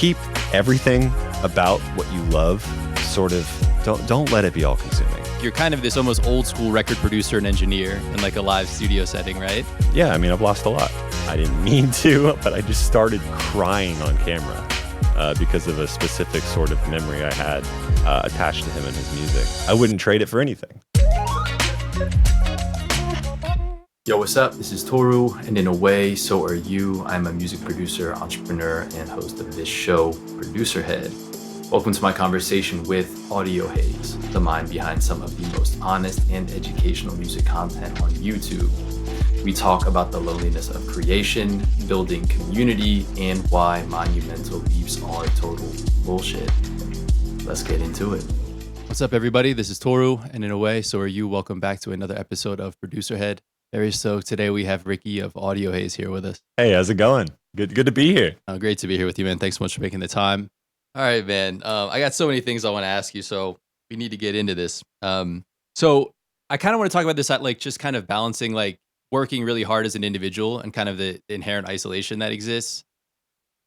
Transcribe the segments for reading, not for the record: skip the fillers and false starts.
keep everything about what you love sort of, don't let it be all consuming. You're kind of this almost old school record producer and engineer in like a live studio setting, right? Yeah, I mean, I've lost a lot. I didn't mean to, but I just started crying on camera because of a specific sort of memory I had attached to him and his music. I wouldn't trade it for anything. Yo, what's up? This is Toru, and in a way, so are you. I'm a music producer, entrepreneur, and host of this show, Producer Head. Welcome to my conversation with AudioHaze, the mind behind some of the most honest and educational music content on YouTube. We talk about the loneliness of creation, building community, and why Monumental leaves are total bullshit. Let's get into it. What's up, everybody? This is Toru, and in a way, so are you. Welcome back to another episode of Producer Head. Very stoked. Today we have Ricky of AudioHaze here with us. Hey, how's it going? Good to be here. Great to be here with you, man. Thanks so much for making the time. All right, man. I got so many things I want to ask you, so we need to get into this. So I kind of want to talk about this, like just kind of balancing like working really hard as an individual and kind of the inherent isolation that exists.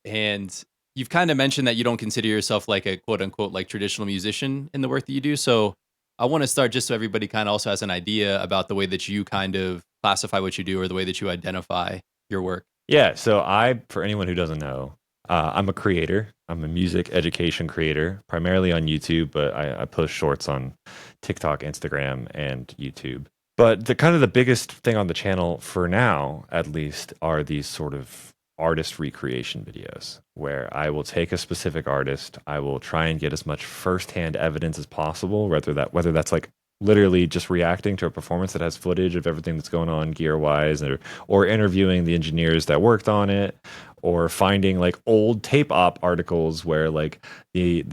And you've kind of mentioned that you don't consider yourself like a quote unquote like traditional musician in the work that you do. So I want to start just so everybody kind of also has an idea about the way that you kind of classify what you do or the way that you identify your work. Yeah, so for anyone who doesn't know, I'm a creator. I'm a music education creator, primarily on YouTube, but I post shorts on TikTok, Instagram, and YouTube. But the biggest thing on the channel for now, at least, are these sort of artist recreation videos where I will take a specific artist, I will try and get as much firsthand evidence as possible, whether that's like literally just reacting to a performance that has footage of everything that's going on gear-wise, or interviewing the engineers that worked on it, or finding like old tape op articles where like the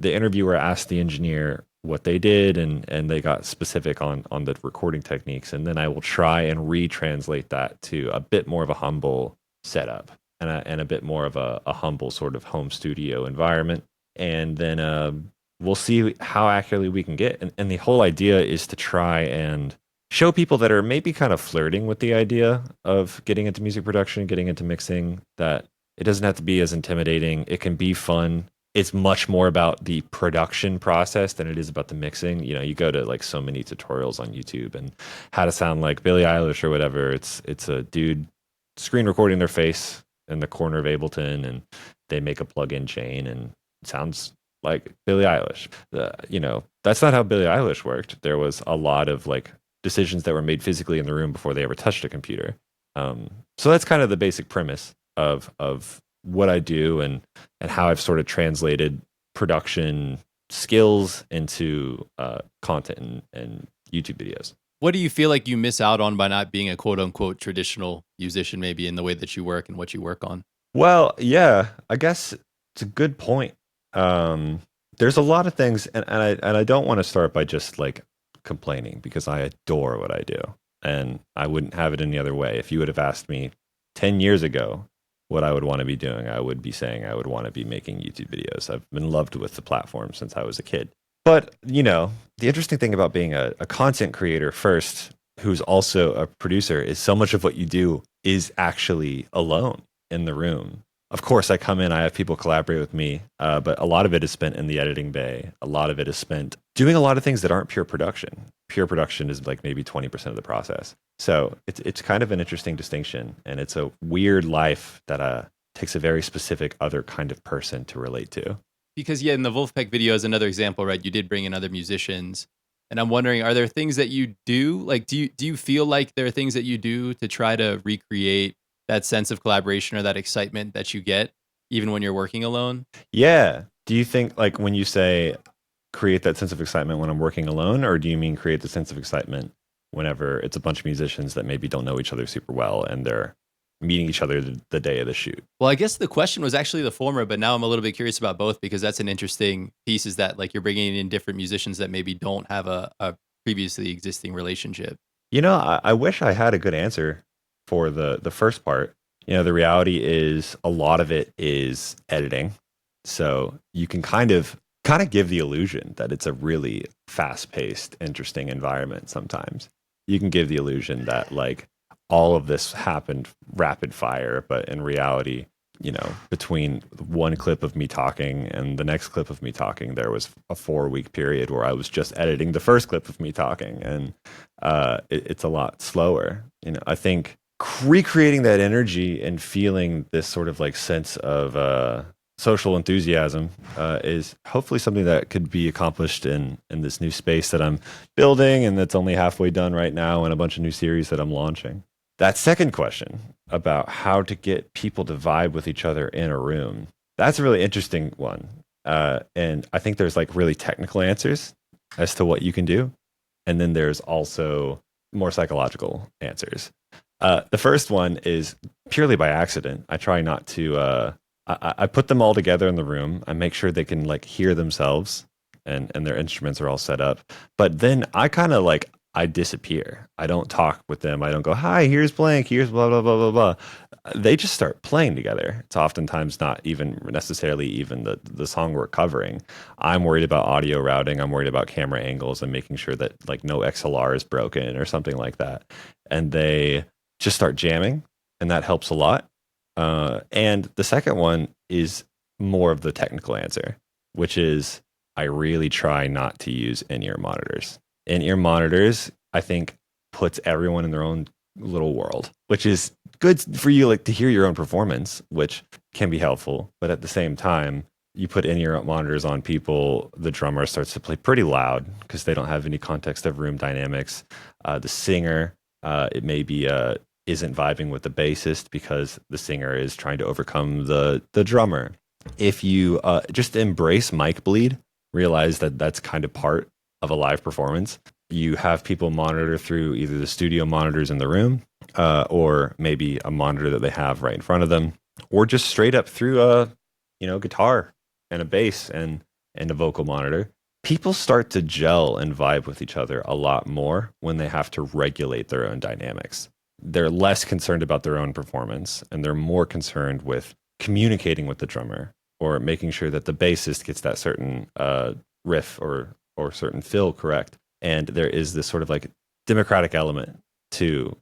interviewer asked the engineer what they did and they got specific on the recording techniques, and then I will try and retranslate that to a bit more of a humble setup and a bit more of a humble sort of home studio environment, and then we'll see how accurately we can get. And the whole idea is to try and show people that are maybe kind of flirting with the idea of getting into music production, getting into mixing, that it doesn't have to be as intimidating. It can be fun. It's much more about the production process than it is about the mixing. You know, you go to like so many tutorials on YouTube and how to sound like Billie Eilish or whatever. It's a dude screen recording their face in the corner of Ableton, and they make a plug-in chain and it sounds like Billie Eilish. That's not how Billie Eilish worked. There was a lot of like decisions that were made physically in the room before they ever touched a computer. So that's kind of the basic premise of what I do and how I've sort of translated production skills into content and YouTube videos. What do you feel like you miss out on by not being a quote unquote traditional musician, maybe in the way that you work and what you work on? Well, yeah, I guess it's a good point. There's a lot of things, and I don't want to start by just like complaining, because I adore what I do and I wouldn't have it any other way. If you would have asked me 10 years ago what I would want to be doing, I would be saying I would want to be making YouTube videos. I've been loved with the platform since I was a kid. But, the interesting thing about being a content creator first, who's also a producer, is so much of what you do is actually alone in the room. Of course, I come in, I have people collaborate with me, but a lot of it is spent in the editing bay. A lot of it is spent doing a lot of things that aren't pure production. Pure production is like maybe 20% of the process. So it's kind of an interesting distinction, and it's a weird life that takes a very specific other kind of person to relate to. Because in the Wolfpack video is another example, right? You did bring in other musicians, and I'm wondering, are there things that you do? Like, do you feel like there are things that you do to try to recreate that sense of collaboration or that excitement that you get even when you're working alone? Yeah. Do you think, like, when you say create that sense of excitement when I'm working alone, or do you mean create the sense of excitement whenever it's a bunch of musicians that maybe don't know each other super well and they're meeting each other the day of the shoot? Well, I guess the question was actually the former, but now I'm a little bit curious about both, because that's an interesting piece, is that like you're bringing in different musicians that maybe don't have a previously existing relationship. I wish I had a good answer for the first part. The reality is a lot of it is editing. So you can kind of give the illusion that it's a really fast-paced, interesting environment sometimes. You can give the illusion that like all of this happened rapid fire, but in reality, between one clip of me talking and the next clip of me talking, there was a 4-week period where I was just editing the first clip of me talking, and it's a lot slower. I think recreating that energy and feeling this sort of like sense of social enthusiasm is hopefully something that could be accomplished in this new space that I'm building, and that's only halfway done right now, and a bunch of new series that I'm launching. That second question about how to get people to vibe with each other in a room, that's a really interesting one. And I think there's like really technical answers as to what you can do. And then there's also more psychological answers. The first one is purely by accident. I try not to, I put them all together in the room. I make sure they can like hear themselves and their instruments are all set up. But then I kind of like, I disappear. I don't talk with them. I don't go, hi, here's blank, here's blah, blah, blah, blah, blah. They just start playing together. It's oftentimes not even necessarily even the song we're covering. I'm worried about audio routing. I'm worried about camera angles and making sure that like no XLR is broken or something like that. And they just start jamming, and that helps a lot. And the second one is more of the technical answer, which is I really try not to use in-ear monitors. In-ear monitors, I think, puts everyone in their own little world, which is good for you, like to hear your own performance, which can be helpful. But at the same time, you put in-ear monitors on people, the drummer starts to play pretty loud because they don't have any context of room dynamics. The singer, it may be isn't vibing with the bassist because the singer is trying to overcome the drummer. If you just embrace mic bleed, realize that that's kind of part of a live performance. You have people monitor through either the studio monitors in the room or maybe a monitor that they have right in front of them, or just straight up through a guitar and a bass and a vocal monitor. People start to gel and vibe with each other a lot more when they have to regulate their own dynamics. They're less concerned about their own performance, and they're more concerned with communicating with the drummer or making sure that the bassist gets that certain riff or certain fill correct. And there is this sort of like democratic element to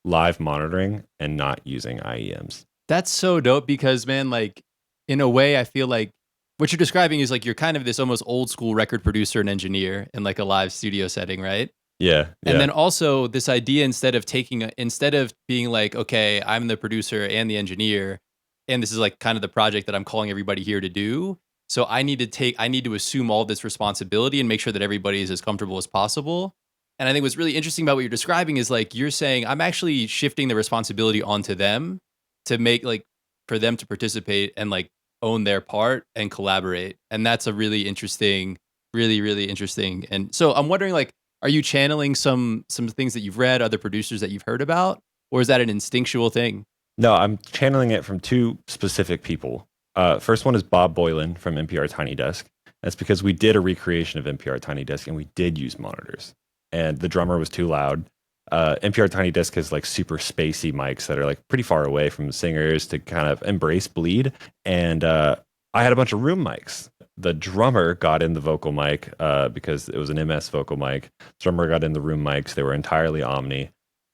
live monitoring and not using IEMs. That's so dope because, man, like in a way, I feel like what you're describing is like you're kind of this almost old school record producer and engineer in like a live studio setting, right? Yeah. And then also this idea instead of being like, okay, I'm the producer and the engineer, and this is like kind of the project that I'm calling everybody here to do. So I need to assume all this responsibility and make sure that everybody is as comfortable as possible. And I think what's really interesting about what you're describing is like you're saying I'm actually shifting the responsibility onto them to make like for them to participate and like own their part and collaborate. And that's a really interesting, really, really interesting. And so I'm wondering like, are you channeling some things that you've read, other producers that you've heard about, or is that an instinctual thing? No, I'm channeling it from two specific people. First one is Bob Boylan from NPR Tiny Desk. That's because we did a recreation of NPR Tiny Desk and we did use monitors. And the drummer was too loud. NPR Tiny Desk has like super spacey mics that are like pretty far away from the singers to kind of embrace bleed. And I had a bunch of room mics. The drummer got in the vocal mic because it was an MS vocal mic. Drummer got in the room mics. They were entirely Omni.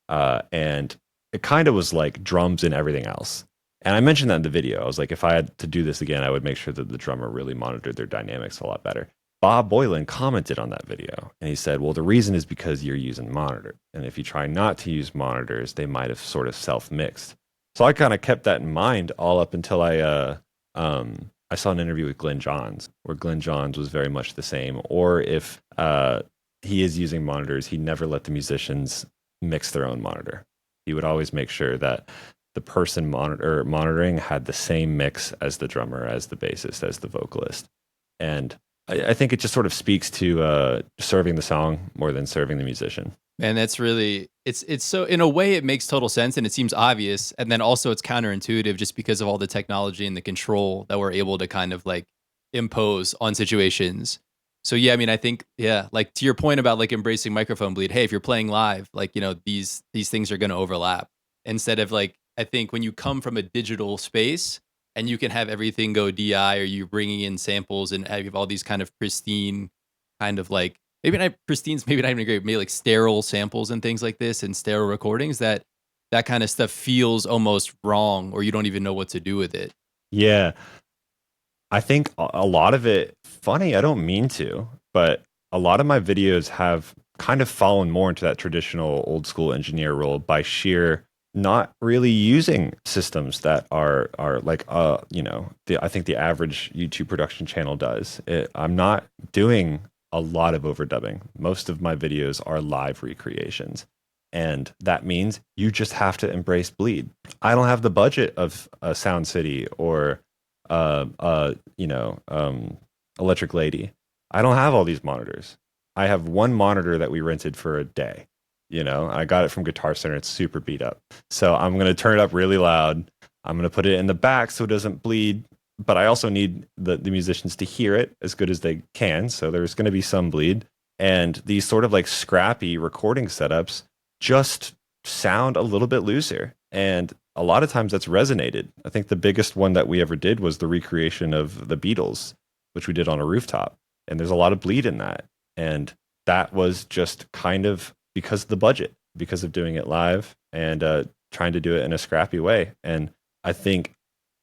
And it kind of was like drums and everything else. And I mentioned that in the video. I was like, if I had to do this again, I would make sure that the drummer really monitored their dynamics a lot better. Bob Boylan commented on that video and he said, well, the reason is because you're using monitor. And if you try not to use monitors, they might have sort of self-mixed. So I kind of kept that in mind all up until I saw an interview with Glenn Johns where Glenn Johns was very much the same. Or if he is using monitors, he never let the musicians mix their own monitor. He would always make sure that the person monitoring had the same mix as the drummer, as the bassist, as the vocalist. And I think it just sort of speaks to serving the song more than serving the musician. Man, that's really it's so in a way it makes total sense and it seems obvious, and then also it's counterintuitive just because of all the technology and the control that we're able to kind of like impose on situations. So yeah, I mean, I think like to your point about like embracing microphone bleed. Hey, if you're playing live, like these things are going to overlap. Instead of like, I think when you come from a digital space and you can have everything go DI, or you're bringing in samples and have all these kind of pristine, kind of like maybe not pristine's maybe not even great, maybe like sterile samples and things like this and sterile recordings that that kind of stuff feels almost wrong, or you don't even know what to do with it. Yeah. I think a lot of it funny, I don't mean to, but a lot of my videos have kind of fallen more into that traditional old school engineer role by sheer not really using systems that are like I think the average YouTube production channel does. I'm not doing a lot of overdubbing. Most of my videos are live recreations. And that means you just have to embrace bleed. I don't have the budget of a Sound City or uh, uh, you know, Electric Lady. I don't have all these monitors. I have one monitor that we rented for a day. I got it from Guitar Center. It's super beat up. So I'm going to turn it up really loud. I'm going to put it in the back so it doesn't bleed. But I also need the musicians to hear it as good as they can. So there's going to be some bleed. And these sort of like scrappy recording setups just sound a little bit looser. And a lot of times that's resonated. I think the biggest one that we ever did was the recreation of the Beatles, which we did on a rooftop. And there's a lot of bleed in that. And that was just kind of because of the budget, because of doing it live and trying to do it in a scrappy way. And I think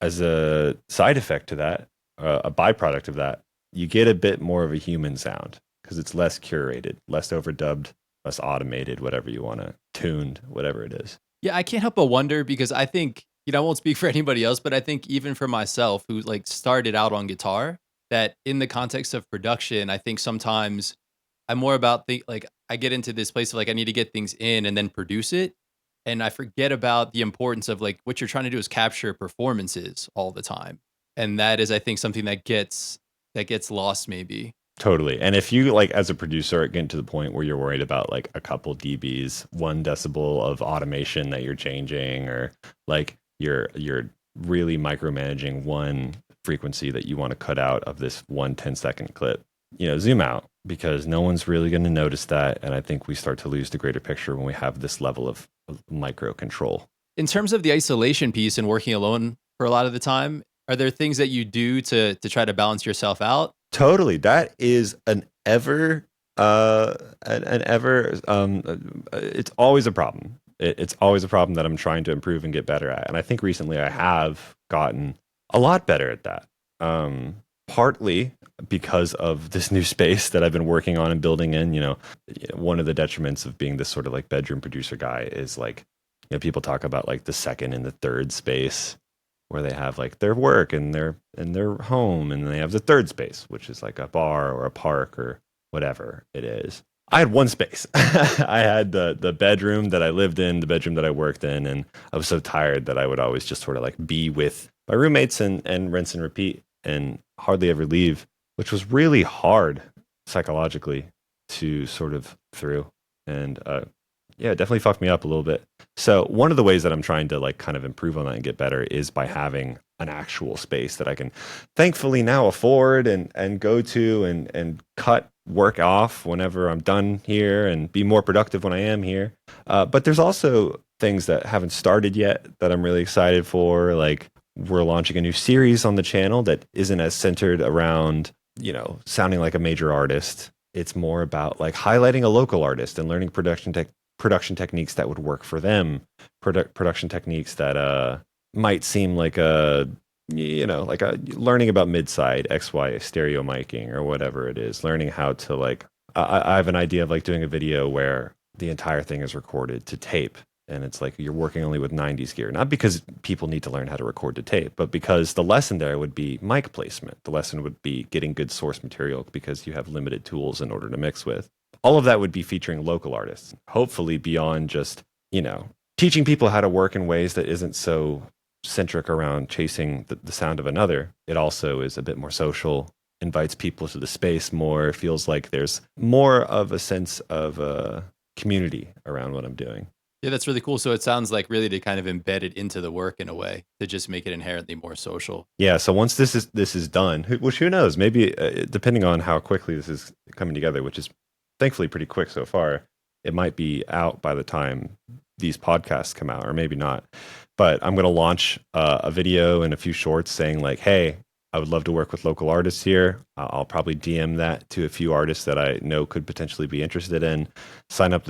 as a side effect to that, a byproduct of that, you get a bit more of a human sound because it's less curated, less overdubbed, less automated, whatever you want to, tuned, whatever it is. Yeah, I can't help but wonder because I think, I won't speak for anybody else, but I think even for myself who like started out on guitar, that in the context of production, I think sometimes I'm more about like I get into this place of like I need to get things in and then produce it. And I forget about the importance of like what you're trying to do is capture performances all the time. And that is, I think, something that gets lost maybe. Totally. And if you like as a producer get to the point where you're worried about like a couple dBs, 1 decibel of automation that you're changing, or like you're really micromanaging one frequency that you want to cut out of this 1 10-second clip, zoom out because no one's really going to notice that. And I think we start to lose the greater picture when we have this level of micro control. In terms of the isolation piece and working alone for a lot of the time, are there things that you do to try to balance yourself out? Totally. That is it's always a problem. It's always a problem that I'm trying to improve and get better at. And I think recently I have gotten a lot better at that. Partly because of this new space that I've been working on and building in. One of the detriments of being this sort of like bedroom producer guy is like, people talk about like the second and the third space where they have like their work and their home, and then they have the third space, which is like a bar or a park or whatever it is. I had one space. I had the bedroom that I lived in, the bedroom that I worked in, and I was so tired that I would always just sort of like be with my roommates and rinse and repeat and hardly ever leave, which was really hard psychologically to sort of through. And yeah, it definitely fucked me up a little bit. So one of the ways that I'm trying to like kind of improve on that and get better is by having an actual space that I can thankfully now afford and go to and cut work off whenever I'm done here and be more productive when I am here. But there's also things that haven't started yet that I'm really excited for. Like we're launching a new series on the channel that isn't as centered around, sounding like a major artist. It's more about like highlighting a local artist and learning production techniques that would work for them, production techniques that might seem like like a learning about mid-side XY stereo miking or whatever it is, learning how to like I have an idea of like doing a video where the entire thing is recorded to tape, and it's like you're working only with 90s gear, not because people need to learn how to record to tape, but because the lesson there would be mic placement. The lesson would be getting good source material because you have limited tools in order to mix with. All of that would be featuring local artists, hopefully beyond just, teaching people how to work in ways that isn't so centric around chasing the sound of another. It also is a bit more social, invites people to the space more, feels like there's more of a sense of community around what I'm doing. Yeah, that's really cool. So it sounds like really to kind of embed it into the work in a way to just make it inherently more social. Yeah. So once this is done, which who knows, maybe depending on how quickly this is coming together, which is thankfully pretty quick so far, it might be out by the time these podcasts come out, or maybe not. But I'm going to launch a video and a few shorts saying like, hey, I would love to work with local artists here. I'll probably DM that to a few artists that I know could potentially be interested in. Sign up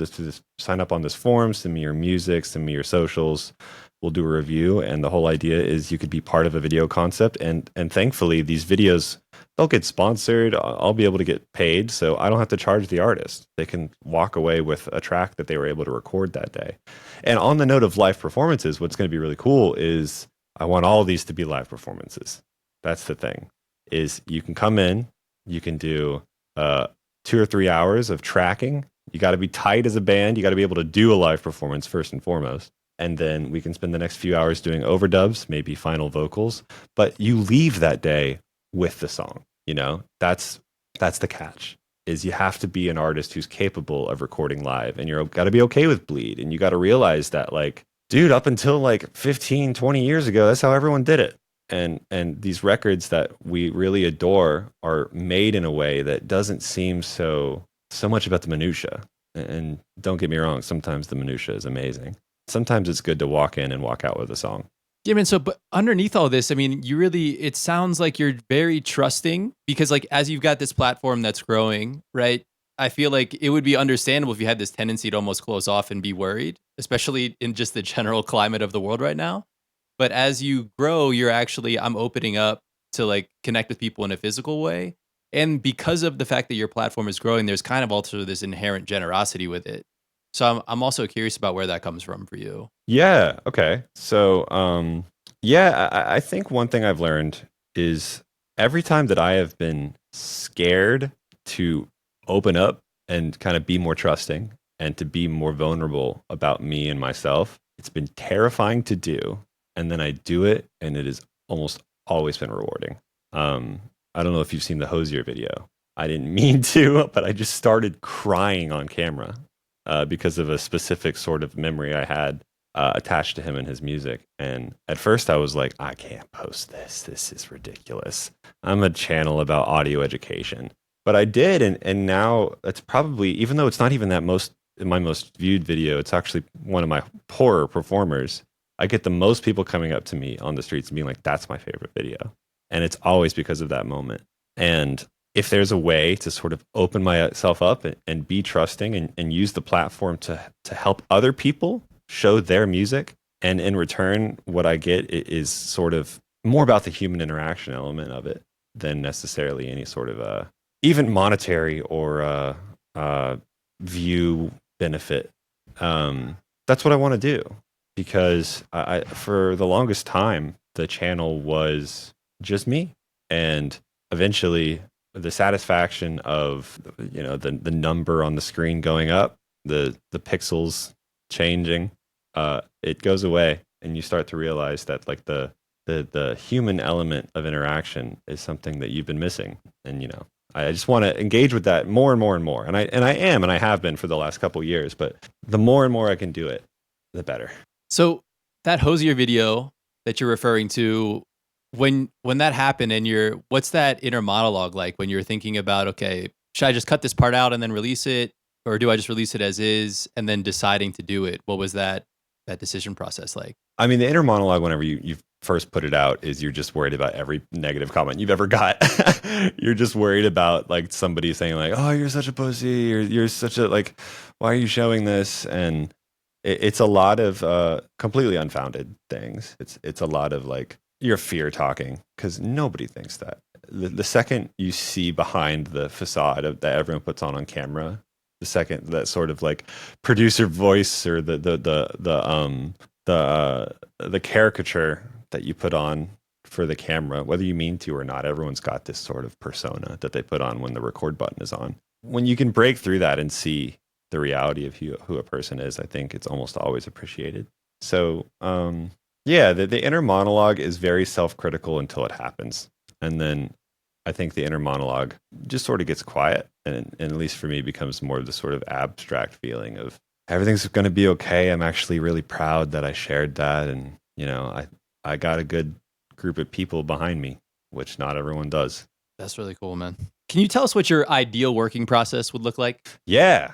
on this forum, send me your music, send me your socials. We'll do a review, and the whole idea is you could be part of a video concept, and thankfully these videos, they'll get sponsored. I'll be able to get paid, so I don't have to charge the artist. They can walk away with a track that they were able to record that day. And on the note of live performances, what's going to be really cool is I want all of these to be live performances. That's the thing, is you can come in, you can do 2 or 3 hours of tracking. You got to be tight as a band. You got to be able to do a live performance first and foremost. And then we can spend the next few hours doing overdubs, maybe final vocals. But you leave that day with the song. You know, that's the catch, is you have to be an artist who's capable of recording live, and you got to be okay with bleed. And you got to realize that, like, dude, up until like 15, 20 years ago, that's how everyone did it. And these records that we really adore are made in a way that doesn't seem so much about the minutia. And don't get me wrong, sometimes the minutia is amazing. Sometimes it's good to walk in and walk out with a song. Yeah, man. So, but underneath all this, I mean, it sounds like you're very trusting, because, like, as you've got this platform that's growing, right? I feel like it would be understandable if you had this tendency to almost close off and be worried, especially in just the general climate of the world right now. But as you grow, I'm opening up to, like, connect with people in a physical way. And because of the fact that your platform is growing, there's kind of also this inherent generosity with it. So I'm also curious about where that comes from for you. Yeah. Okay. So, I think one thing I've learned is every time that I have been scared to open up and kind of be more trusting and to be more vulnerable about me and myself, it's been terrifying to do. And then I do it, and it has almost always been rewarding. I don't know if you've seen the Hosier video. I didn't mean to, but I just started crying on camera because of a specific sort of memory I had attached to him and his music. And at first I was like, I can't post this. This is ridiculous. I'm a channel about audio education. But I did, and now it's probably, even though it's not even my most viewed video, it's actually one of my poorer performers. I get the most people coming up to me on the streets and being like, that's my favorite video. And it's always because of that moment. And if there's a way to sort of open myself up and be trusting and use the platform to help other people show their music, and in return, what I get is sort of more about the human interaction element of it than necessarily any sort of even monetary or view benefit. That's what I want to do. Because I for the longest time, the channel was just me. And eventually, the satisfaction of, you know, the number on the screen going up, the pixels changing, it goes away. And you start to realize that, like, the human element of interaction is something that you've been missing. And, you know, I just want to engage with that more and more and more. And I have been for the last couple of years. But the more and more I can do it, the better. So that Hosier video that you're referring to, when that happened, and what's that inner monologue like when you're thinking about, okay, should I just cut this part out and then release it, or do I just release it as is, and then deciding to do it? What was that decision process like? I mean, the inner monologue whenever you first put it out is you're just worried about every negative comment you've ever got. You're just worried about, like, somebody saying, like, oh, you're such a pussy, or you're such a, like, why are you showing this? And it's a lot of completely unfounded things. It's a lot of, like, your fear talking, because nobody thinks that. The second you see behind the facade that everyone puts on camera, the second that sort of, like, producer voice or the caricature that you put on for the camera, whether you mean to or not, everyone's got this sort of persona that they put on when the record button is on. When you can break through that and see the reality of who a person is, I think it's almost always appreciated. So, the inner monologue is very self-critical until it happens. And then I think the inner monologue just sort of gets quiet, and at least for me, becomes more of the sort of abstract feeling of everything's going to be okay. I'm actually really proud that I shared that. And, you know, I got a good group of people behind me, which not everyone does. That's really cool, man. Can you tell us what your ideal working process would look like? Yeah.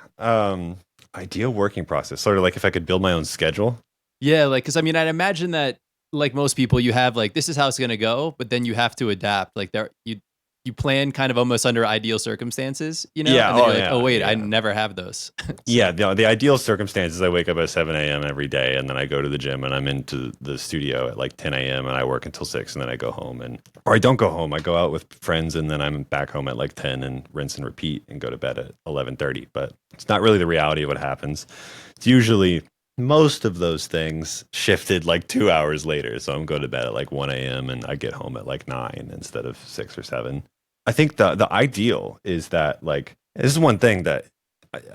Ideal working process. Sort of like if I could build my own schedule. Yeah, like, because I mean, I'd imagine that like most people, you have like this is how it's gonna go, but then you have to adapt. Like you plan kind of almost under ideal circumstances, you know, Yeah. and then Oh, you're like, oh yeah. wait, I Yeah. never have those. Yeah, So the ideal circumstances, I wake up at 7 a.m. every day, and then I go to the gym, and I'm into the studio at like 10 a.m., and I work until 6, and then I go home, or I don't go home. I go out with friends, and then I'm back home at like 10 and rinse and repeat and go to bed at 11:30. But it's not really the reality of what happens. It's usually most of those things shifted like 2 hours later. So I'm going to bed at like 1 a.m., and I get home at like 9 instead of 6 or 7. I think the ideal is that, like, this is one thing that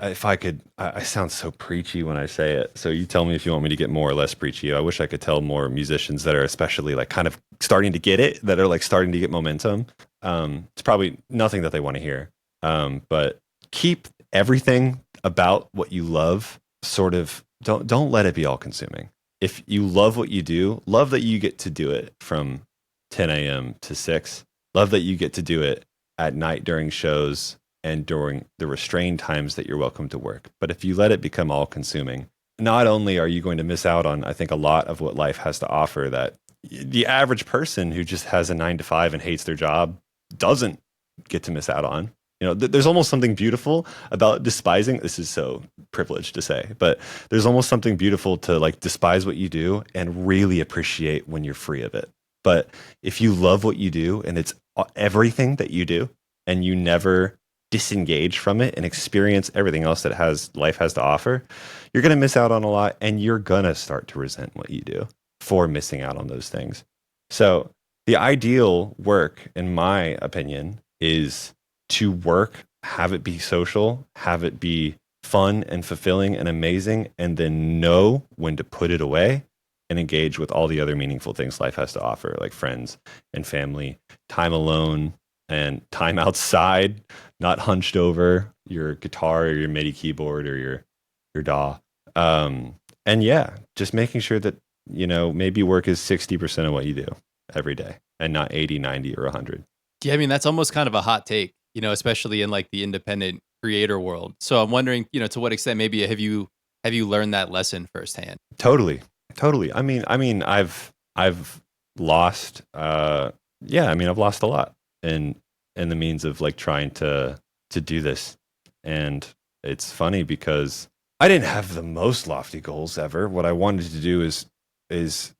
if I could, I sound so preachy when I say it. So you tell me if you want me to get more or less preachy. I wish I could tell more musicians that are especially like kind of starting to get it, that are like starting to get momentum. It's probably nothing that they want to hear. But keep everything about what you love. Sort of don't let it be all consuming. If you love what you do, love that you get to do it from 10 a.m. to 6. Love that you get to do it at night during shows and during the restrained times that you're welcome to work. But if you let it become all consuming, not only are you going to miss out on, I think, a lot of what life has to offer that the average person who just has a 9 to 5 and hates their job doesn't get to miss out on. You know, there's almost something beautiful about despising. This is so privileged to say, but there's almost something beautiful to like despise what you do and really appreciate when you're free of it. But if you love what you do and it's everything that you do and you never disengage from it and experience everything else that life has to offer, you're going to miss out on a lot, and you're going to start to resent what you do for missing out on those things. So the ideal work, in my opinion, is to work, have it be social, have it be fun and fulfilling and amazing, and then know when to put it away and engage with all the other meaningful things life has to offer, like friends and family, time alone, and time outside, not hunched over your guitar or your MIDI keyboard or your DAW. And yeah, just making sure that, you know, maybe work is 60% of what you do every day and not 80, 90, or 100. yeah, I mean that's almost kind of a hot take, you know, especially in like the independent creator world. So I'm wondering, you know, to what extent maybe have you learned that lesson firsthand? Totally. I've lost, yeah, I mean, I've lost a lot in the means of like trying to do this. And it's funny because I didn't have the most lofty goals ever. What I wanted to do is,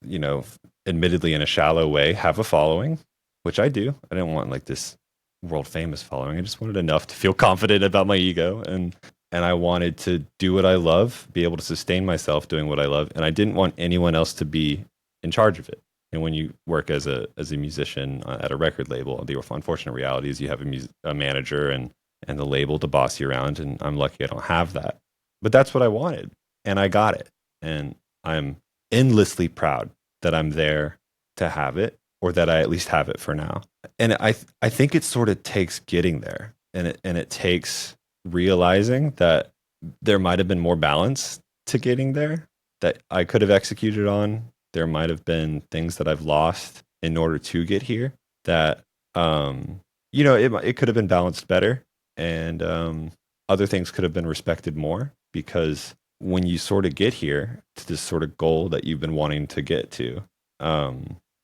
you know, admittedly in a shallow way, have a following, which I do. I didn't want like this world famous following. I just wanted enough to feel confident about my ego, and I wanted to do what I love, be able to sustain myself doing what I love, and I didn't want anyone else to be in charge of it. And when you work as a musician at a record label, the unfortunate reality is you have a manager and the label to boss you around, and I'm lucky I don't have that. But that's what I wanted, and I got it, and I'm endlessly proud that I'm there to have it, or that I at least have it for now. And I think it sort of takes getting there, and it takes realizing that there might have been more balance to getting there that I could have executed on. There might have been things that I've lost in order to get here that, you know, it could have been balanced better, and other things could have been respected more, because when you sort of get here to this sort of goal that you've been wanting to get to,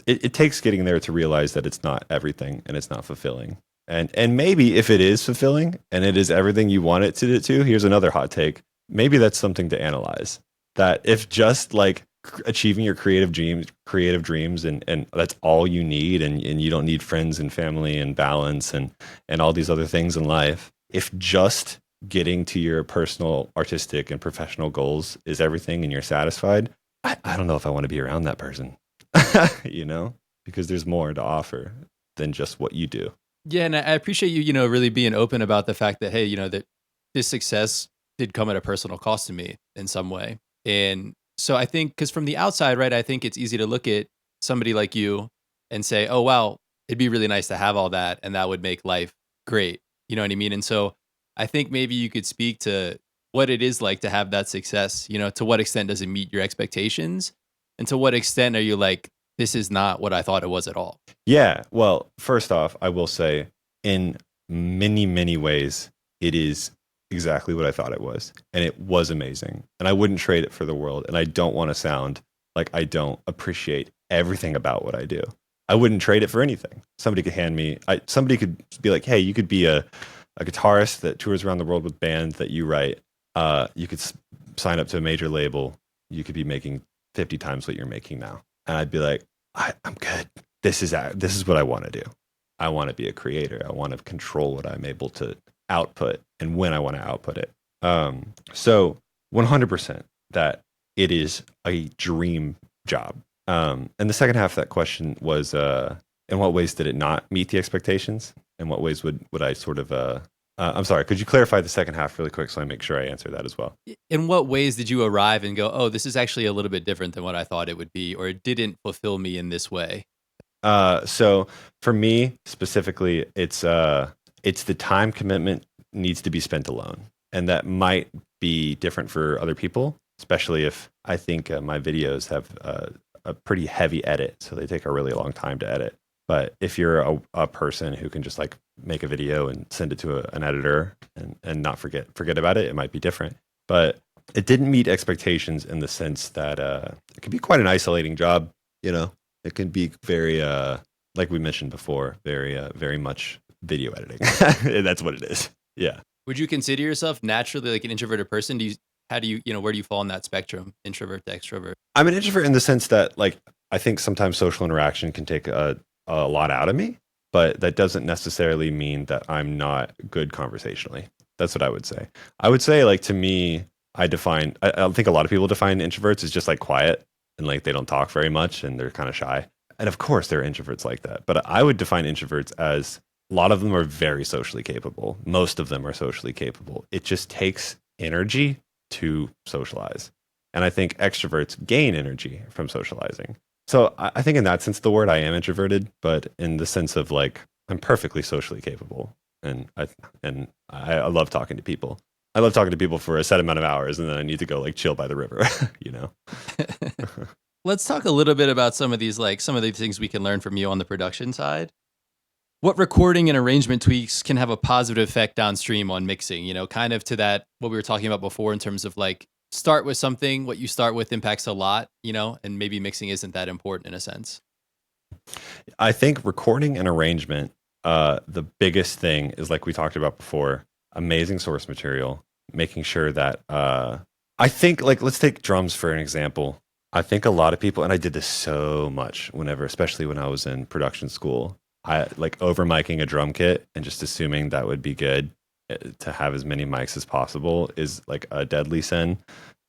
it takes getting there to realize that it's not everything and it's not fulfilling. And maybe if it is fulfilling and it is everything you want it to, here's another hot take. Maybe that's something to analyze. That if just like achieving your creative dreams and that's all you need, and you don't need friends and family and balance and all these other things in life, if just getting to your personal, artistic, and professional goals is everything and you're satisfied, I don't know if I want to be around that person, you know, because there's more to offer than just what you do. Yeah, and I appreciate you, you know, really being open about the fact that, hey, you know, that this success did come at a personal cost to me in some way. And so I think, because from the outside, right, I think it's easy to look at somebody like you and say, oh, wow, it'd be really nice to have all that, and that would make life great. You know what I mean? And so I think maybe you could speak to what it is like to have that success. You know, to what extent does it meet your expectations? And to what extent are you like, this is not what I thought it was at all? Yeah. Well, first off, I will say in many, many ways, it is exactly what I thought it was. And it was amazing. And I wouldn't trade it for the world. And I don't want to sound like I don't appreciate everything about what I do. I wouldn't trade it for anything. Somebody could hand me, somebody could be like, hey, you could be a guitarist that tours around the world with bands that you write. You could sign up to a major label. You could be making 50 times what you're making now. And I'd be like, I'm good. This is what I want to do. I want to be a creator. I want to control what I'm able to output and when I want to output it. So 100% that it is a dream job. And the second half of that question was, in what ways did it not meet the expectations? In what ways would I sort of, I'm sorry, could you clarify the second half really quick so I make sure I answer that as well? In what ways did you arrive and go, oh, this is actually a little bit different than what I thought it would be, or it didn't fulfill me in this way? So for me specifically, it's the time commitment needs to be spent alone. And that might be different for other people, especially if I think my videos have a pretty heavy edit. So they take a really long time to edit. But if you're a person who can just like make a video and send it to an editor and not forget about it, it might be different. But it didn't meet expectations in the sense that it can be quite an isolating job. You know, it can be very, like we mentioned before, very much video editing. That's what it is. Yeah. Would you consider yourself naturally like an introverted person? Where do you fall on that spectrum, introvert to extrovert? I'm an introvert in the sense that like I think sometimes social interaction can take a lot out of me, but that doesn't necessarily mean that I'm not good conversationally. That's what I would say. I would say like to me, I think a lot of people define introverts as just like quiet and like they don't talk very much and they're kind of shy. And of course there are introverts like that, but I would define introverts as a lot of them are very socially capable. Most of them are socially capable. It just takes energy to socialize. And I think extroverts gain energy from socializing. So I think in that sense of the word, I am introverted, but in the sense of like, I'm perfectly socially capable. And I love talking to people. I love talking to people for a set amount of hours and then I need to go like chill by the river, you know? Let's talk a little bit about some of the things we can learn from you on the production side. What recording and arrangement tweaks can have a positive effect downstream on mixing, kind of to that, what we were talking about before in terms of like, start with something, what you start with impacts a lot, and maybe mixing isn't that important in a sense. I think recording and arrangement, the biggest thing is like we talked about before, amazing source material, making sure that, I think like, let's take drums for an example. I think a lot of people, and I did this so much especially when I was in production school, I like over miking a drum kit and just assuming that would be good to have as many mics as possible is like a deadly sin.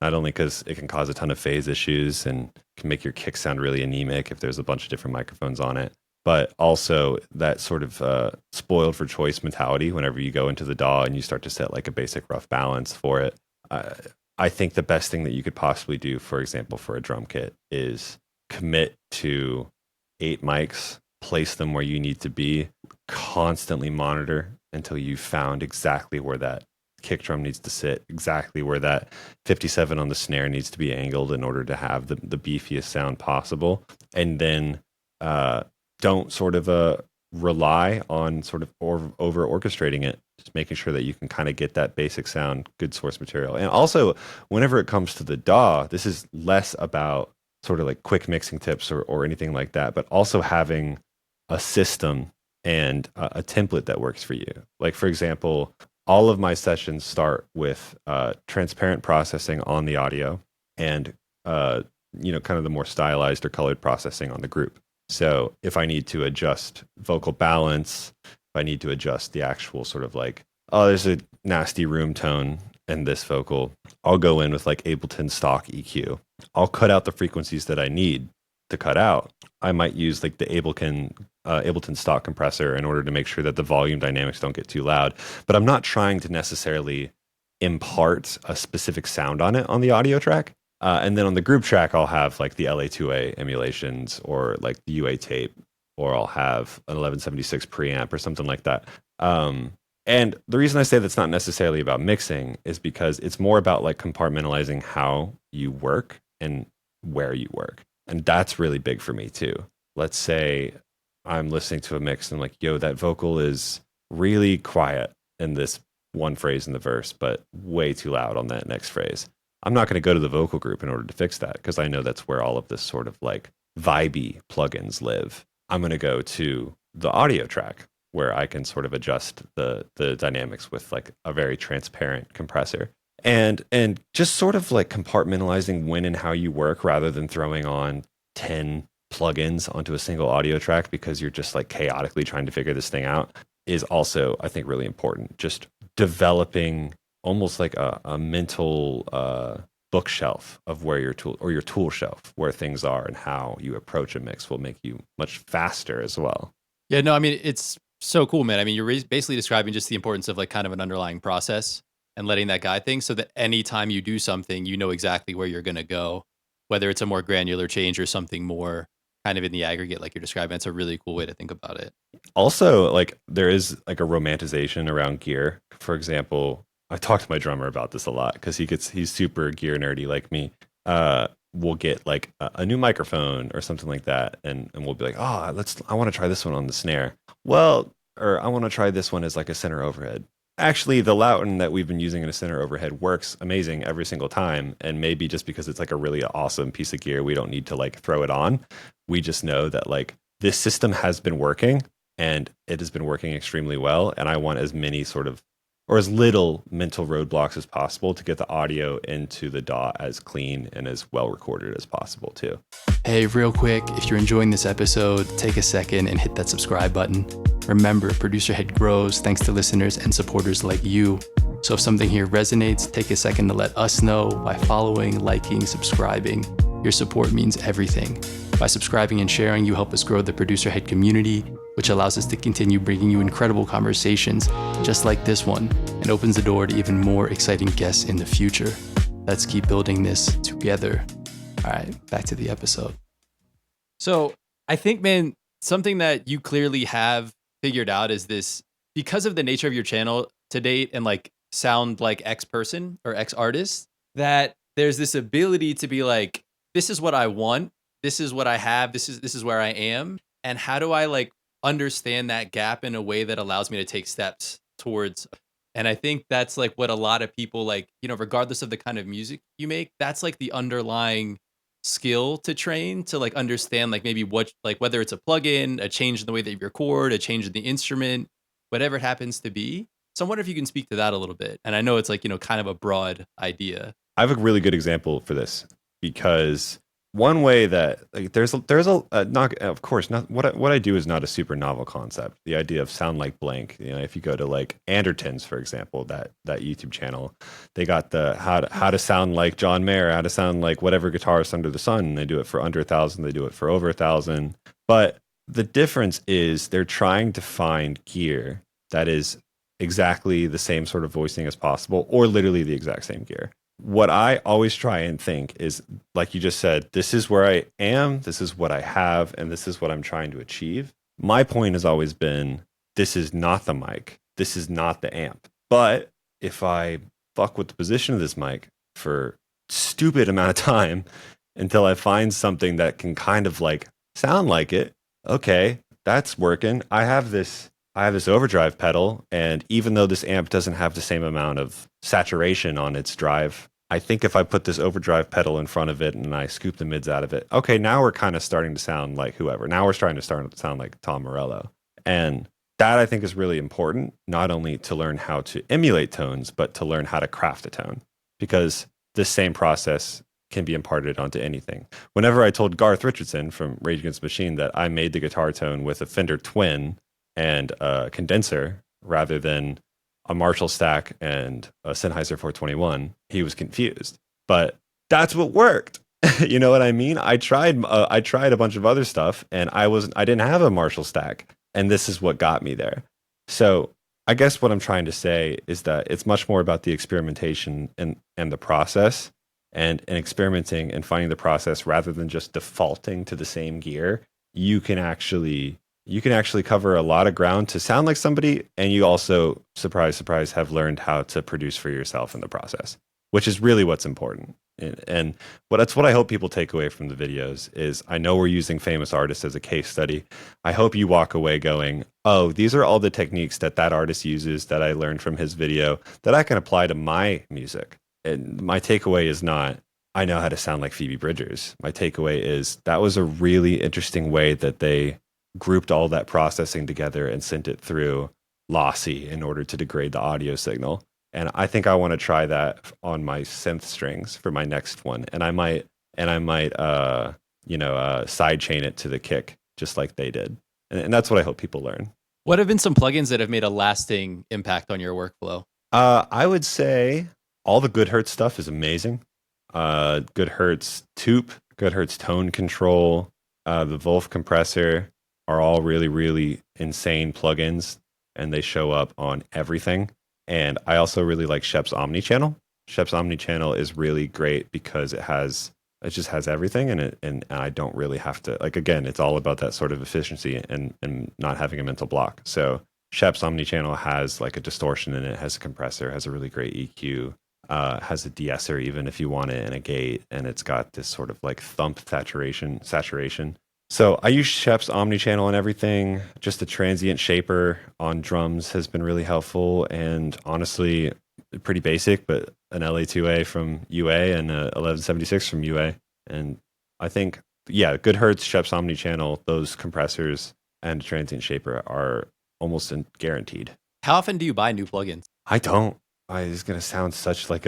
Not only because it can cause a ton of phase issues and can make your kick sound really anemic if there's a bunch of different microphones on it, but also that sort of spoiled for choice mentality whenever you go into the DAW and you start to set like a basic rough balance for it. I think the best thing that you could possibly do, for example, for a drum kit is commit to 8 mics, place them where you need to be, constantly monitor until you've found exactly where that kick drum needs to sit, exactly where that 57 on the snare needs to be angled in order to have the beefiest sound possible. And then don't sort of rely on sort of over orchestrating it, just making sure that you can kind of get that basic sound, good source material. And also, whenever it comes to the DAW, this is less about sort of like quick mixing tips or anything like that, but also having a system and a template that works for you. Like, for example, all of my sessions start with transparent processing on the audio and, kind of the more stylized or colored processing on the group. So if I need to adjust vocal balance, if I need to adjust the actual sort of like, oh, there's a nasty room tone in this vocal, I'll go in with like Ableton stock EQ. I'll cut out the frequencies that I need to cut out. I might use like the Ableton stock compressor in order to make sure that the volume dynamics don't get too loud. But I'm not trying to necessarily impart a specific sound on it on the audio track. And then on the group track, I'll have like the LA2A emulations or like the UA tape, or I'll have an 1176 preamp or something like that. And the reason I say that's not necessarily about mixing is because it's more about like compartmentalizing how you work and where you work. And that's really big for me too. Let's say I'm listening to a mix and I'm like, yo, that vocal is really quiet in this one phrase in the verse, but way too loud on that next phrase. I'm not going to go to the vocal group in order to fix that because I know that's where all of this sort of like vibey plugins live. I'm going to go to the audio track where I can sort of adjust the dynamics with like a very transparent compressor. And just sort of like compartmentalizing when and how you work rather than throwing on 10 plugins onto a single audio track because you're just like chaotically trying to figure this thing out is also, I think, really important. Just developing almost like a mental bookshelf of where your tool or your tool shelf where things are and how you approach a mix will make you much faster as well. Yeah, no, I mean, it's so cool, man. I mean, you're basically describing just the importance of like kind of an underlying process and letting that guide things so that anytime you do something, you know exactly where you're going to go, whether it's a more granular change or something more kind of in the aggregate, like you're describing. It's a really cool way to think about it. Also, like there is like a romanticization around gear. For example, I talk to my drummer about this a lot because he's super gear nerdy like me. We'll get like a new microphone or something like that, and we'll be like, oh, I want to try this one on the snare. Well, or I want to try this one as like a center overhead. Actually, the Loudon that we've been using in a center overhead works amazing every single time. And maybe just because it's like a really awesome piece of gear, we don't need to like throw it on. We just know that like this system has been working and it has been working extremely well. And I want as many sort of, or as little mental roadblocks as possible to get the audio into the DAW as clean and as well recorded as possible too. Hey, real quick, if you're enjoying this episode, take a second and hit that subscribe button. Remember, Producer Head grows thanks to listeners and supporters like you. So if something here resonates, take a second to let us know by following, liking, subscribing. Your support means everything. By subscribing and sharing, you help us grow the Producer Head community, which allows us to continue bringing you incredible conversations just like this one and opens the door to even more exciting guests in the future. Let's keep building this together. All right, back to the episode. So I think, man, something that you clearly have figured out is this, because of the nature of your channel to date and like sound like X person or X artist, that there's this ability to be like, this is what I want. This is what I have. This is where I am. And how do I like understand that gap in a way that allows me to take steps towards? And I think that's like what a lot of people like, you know, regardless of the kind of music you make, that's like the underlying skill to train to like understand like maybe what, like whether it's a plugin, a change in the way that you record, a change in the instrument, whatever it happens to be. So I wonder if you can speak to that a little bit. And I know it's like, you know, kind of a broad idea. I have a really good example for this because one way that like there's a not, of course, not what I do is not a super novel concept. The idea of sound like blank, you know, if you go to like Andertons, for example, that YouTube channel, they got the how to sound like John Mayer, how to sound like whatever guitarist under the sun, and they do it for under 1,000, they do it for over 1,000. But the difference is they're trying to find gear that is exactly the same sort of voicing as possible, or literally the exact same gear. What I always try and think is, like you just said, this is where I am, this is what I have, and this is what I'm trying to achieve. My point has always been, this is not the mic, this is not the amp. But if I fuck with the position of this mic for stupid amount of time until I find something that can kind of like sound like it, okay, that's working. I have this overdrive pedal, and even though this amp doesn't have the same amount of saturation on its drive, I think if I put this overdrive pedal in front of it and I scoop the mids out of it, okay, now we're kind of starting to sound like whoever. Now we're starting to sound like Tom Morello. And that I think is really important, not only to learn how to emulate tones, but to learn how to craft a tone, because this same process can be imparted onto anything. Whenever I told Garth Richardson from Rage Against the Machine that I made the guitar tone with a Fender Twin and a condenser rather than a Marshall stack and a Sennheiser 421, he was confused. But that's what worked. You know what I mean? I tried a bunch of other stuff, and I didn't have a Marshall stack, and this is what got me there. So I guess what I'm trying to say is that it's much more about the experimentation and the process, and experimenting and finding the process rather than just defaulting to the same gear. You can actually cover a lot of ground to sound like somebody, and you also, surprise, surprise, have learned how to produce for yourself in the process, which is really what's important. And that's what I hope people take away from the videos is, I know we're using famous artists as a case study. I hope you walk away going, oh, these are all the techniques that artist uses that I learned from his video that I can apply to my music. And my takeaway is not, I know how to sound like Phoebe Bridgers. My takeaway is that was a really interesting way that they grouped all that processing together and sent it through Lossy in order to degrade the audio signal. And I think I want to try that on my synth strings for my next one. And I might side chain it to the kick just like they did. And that's what I hope people learn. What have been some plugins that have made a lasting impact on your workflow? I would say all the Good Hertz stuff is amazing. Good Hertz Toop, Good Hertz Tone Control, the Wolf Compressor are all really, really insane plugins, and they show up on everything. And I also really like Shep's Omnichannel. Shep's Omnichannel is really great because it just has everything in it, and I don't really have to, like, again, it's all about that sort of efficiency and not having a mental block. So Shep's Omnichannel has like a distortion in it, has a compressor, has a really great EQ, has a de-esser even if you want it, and a gate, and it's got this sort of like thump saturation. So I use Shep's Omnichannel and everything. Just the transient shaper on drums has been really helpful, and honestly, pretty basic, but an LA2A from UA and a 1176 from UA. And I think, yeah, Good Hertz, Shep's Omnichannel, those compressors, and transient shaper are almost guaranteed. How often do you buy new plugins? I don't. It's going to sound such like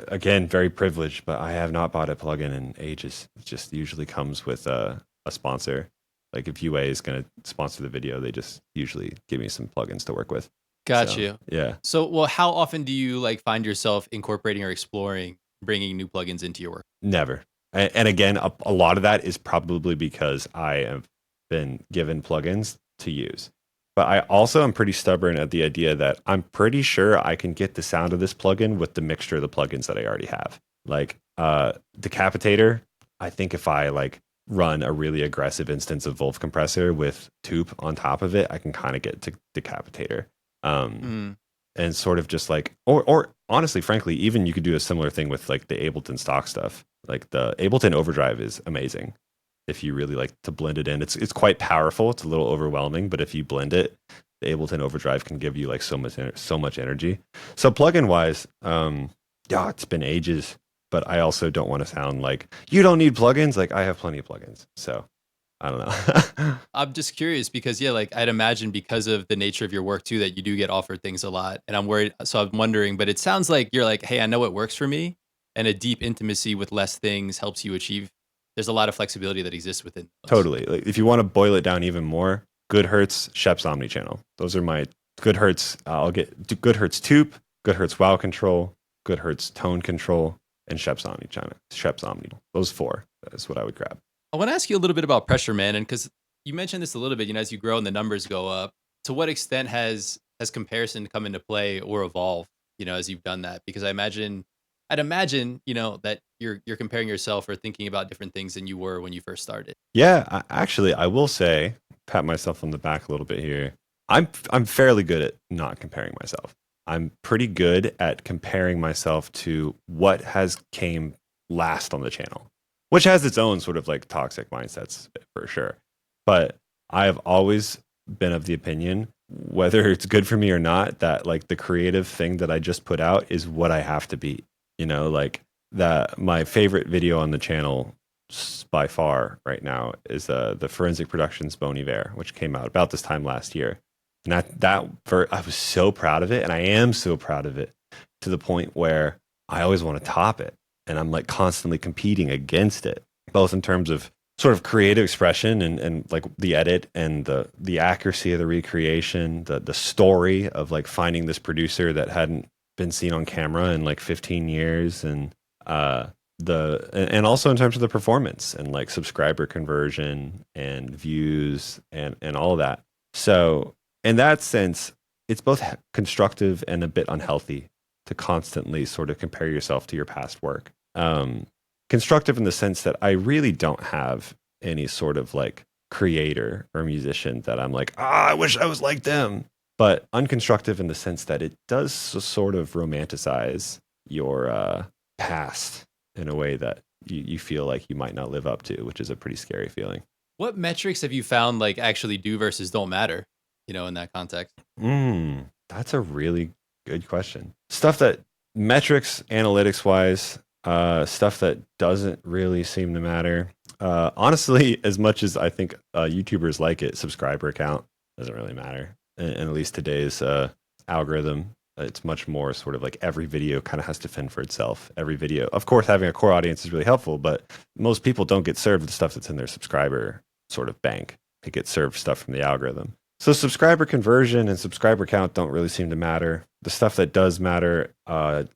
again, very privileged, but I have not bought a plugin in ages. It just usually comes with a sponsor. Like if UA is going to sponsor the video, they just usually give me some plugins to work with. Got So, you. Yeah. So, well, how often do you like find yourself incorporating or exploring bringing new plugins into your work? Never. And again, a lot of that is probably because I have been given plugins to use. But I also am pretty stubborn at the idea that I'm pretty sure I can get the sound of this plugin with the mixture of the plugins that I already have. Like Decapitator, I think if I like run a really aggressive instance of Wolf Compressor with Toop on top of it, I can kind of get to Decapitator. And sort of just like, or honestly, frankly, even you could do a similar thing with like the Ableton stock stuff. Like the Ableton Overdrive is amazing if you really like to blend it in. It's quite powerful. It's a little overwhelming, but if you blend it, the Ableton Overdrive can give you like so much energy. So plugin wise, yeah, it's been ages, but I also don't want to sound like you don't need plugins. Like I have plenty of plugins, so I don't know. I'm just curious because, yeah, like I'd imagine because of the nature of your work too, that you do get offered things a lot. And I'm worried. So I'm wondering, but it sounds like you're like, hey, I know what works for me. And a deep intimacy with less things helps you achieve. There's a lot of flexibility that exists within those. Totally. Like if you want to boil it down even more, Good Hertz, Shep's Omnichannel. Those are my Good Hertz. I'll get Good Hertz Toop, Good Hertz Wow Control, Good Hertz Tone Control, and Shep's Omnichannel. Shep's Omni. Those four is what I would grab. I want to ask you a little bit about pressure, man. And because you mentioned this a little bit, as you grow and the numbers go up, to what extent has comparison come into play or evolved, as you've done that? Because I'd imagine, that you're comparing yourself or thinking about different things than you were when you first started. Yeah, actually, I will say, pat myself on the back a little bit here. I'm fairly good at not comparing myself. I'm pretty good at comparing myself to what has came last on the channel, which has its own sort of like toxic mindsets for sure. But I have always been of the opinion, whether it's good for me or not, that like the creative thing that I just put out is what I have to be. Like that. My favorite video on the channel by far right now is the Forensic Productions Bon Iver, which came out about this time last year. And I was so proud of it, and I am so proud of it to the point where I always want to top it. And I'm like constantly competing against it, both in terms of sort of creative expression and like the edit and the accuracy of the recreation, the story of like finding this producer that hadn't been seen on camera in like 15 years, and also in terms of the performance and like subscriber conversion and views and all of that. So in that sense, it's both constructive and a bit unhealthy to constantly sort of compare yourself to your past work. Constructive in the sense that I really don't have any sort of like creator or musician that I'm like, I wish I was like them. But unconstructive in the sense that it does sort of romanticize your past in a way that you feel like you might not live up to, which is a pretty scary feeling. What metrics have you found like actually do versus don't matter, in that context? That's a really good question. Stuff that metrics, analytics wise, Stuff that doesn't really seem to matter. Honestly, as much as I think YouTubers like it, subscriber count doesn't really matter. And at least today's algorithm, it's much more sort of like every video kind of has to fend for itself. Every video, of course, having a core audience is really helpful, but most people don't get served the stuff that's in their subscriber sort of bank. They get served stuff from the algorithm. So subscriber conversion and subscriber count don't really seem to matter. The stuff that does matter,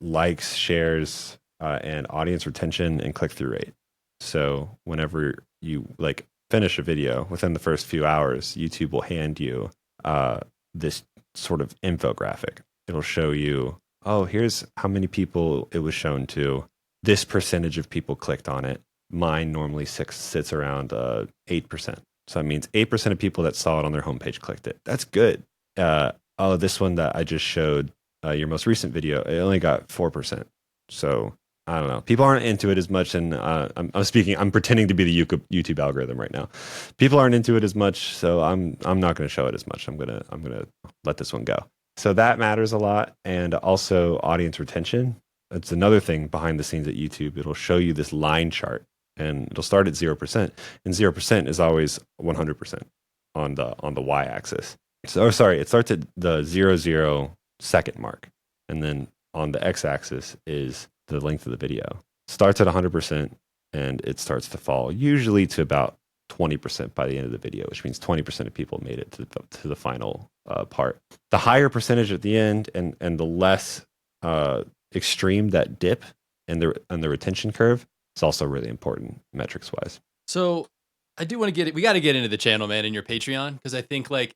likes, shares, and audience retention and click-through rate. So whenever you like finish a video within the first few hours, YouTube will hand you this sort of infographic. It'll show you, oh, here's how many people it was shown to. This percentage of people clicked on it. Mine normally sits around 8%. So that means 8% of people that saw it on their homepage clicked it. That's good. Oh, this one that I just showed, your most recent video, it only got 4%. So I don't know. People aren't into it as much, and I'm pretending to be the YouTube algorithm right now. People aren't into it as much, so I'm not going to show it as much. I'm gonna let this one go. So that matters a lot, and also audience retention. It's another thing behind the scenes at YouTube. It'll show you this line chart, and it'll start at 0%, and 0% is always 100% on the y-axis. So sorry, it starts at the 0 second mark, and then on the x-axis is the length of the video. Starts at 100%, and it starts to fall usually to about 20% by the end of the video, which means 20% of people made it to the final part. The higher percentage at the end, and the less extreme that dip and the retention curve is also really important metrics wise. So I do want to we got to get into the channel, man, and your Patreon, because I think like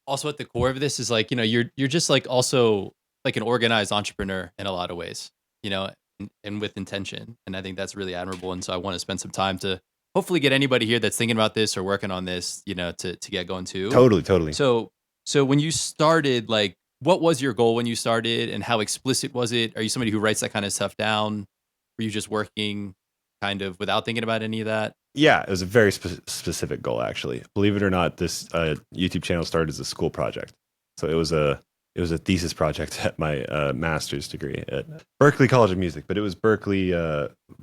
also at the core of this is like, you're just like also like an organized entrepreneur in a lot of ways, and with intention. And I think that's really admirable. And so I want to spend some time to hopefully get anybody here that's thinking about this or working on this, to get going too. Totally. So when you started, like, what was your goal when you started, and how explicit was it? Are you somebody who writes that kind of stuff down? Were you just working kind of without thinking about any of that? Yeah, it was a very specific goal, actually. Believe it or not, this YouTube channel started as a school project. So it was a thesis project at my master's degree at Berklee College of Music, but it was Berkeley,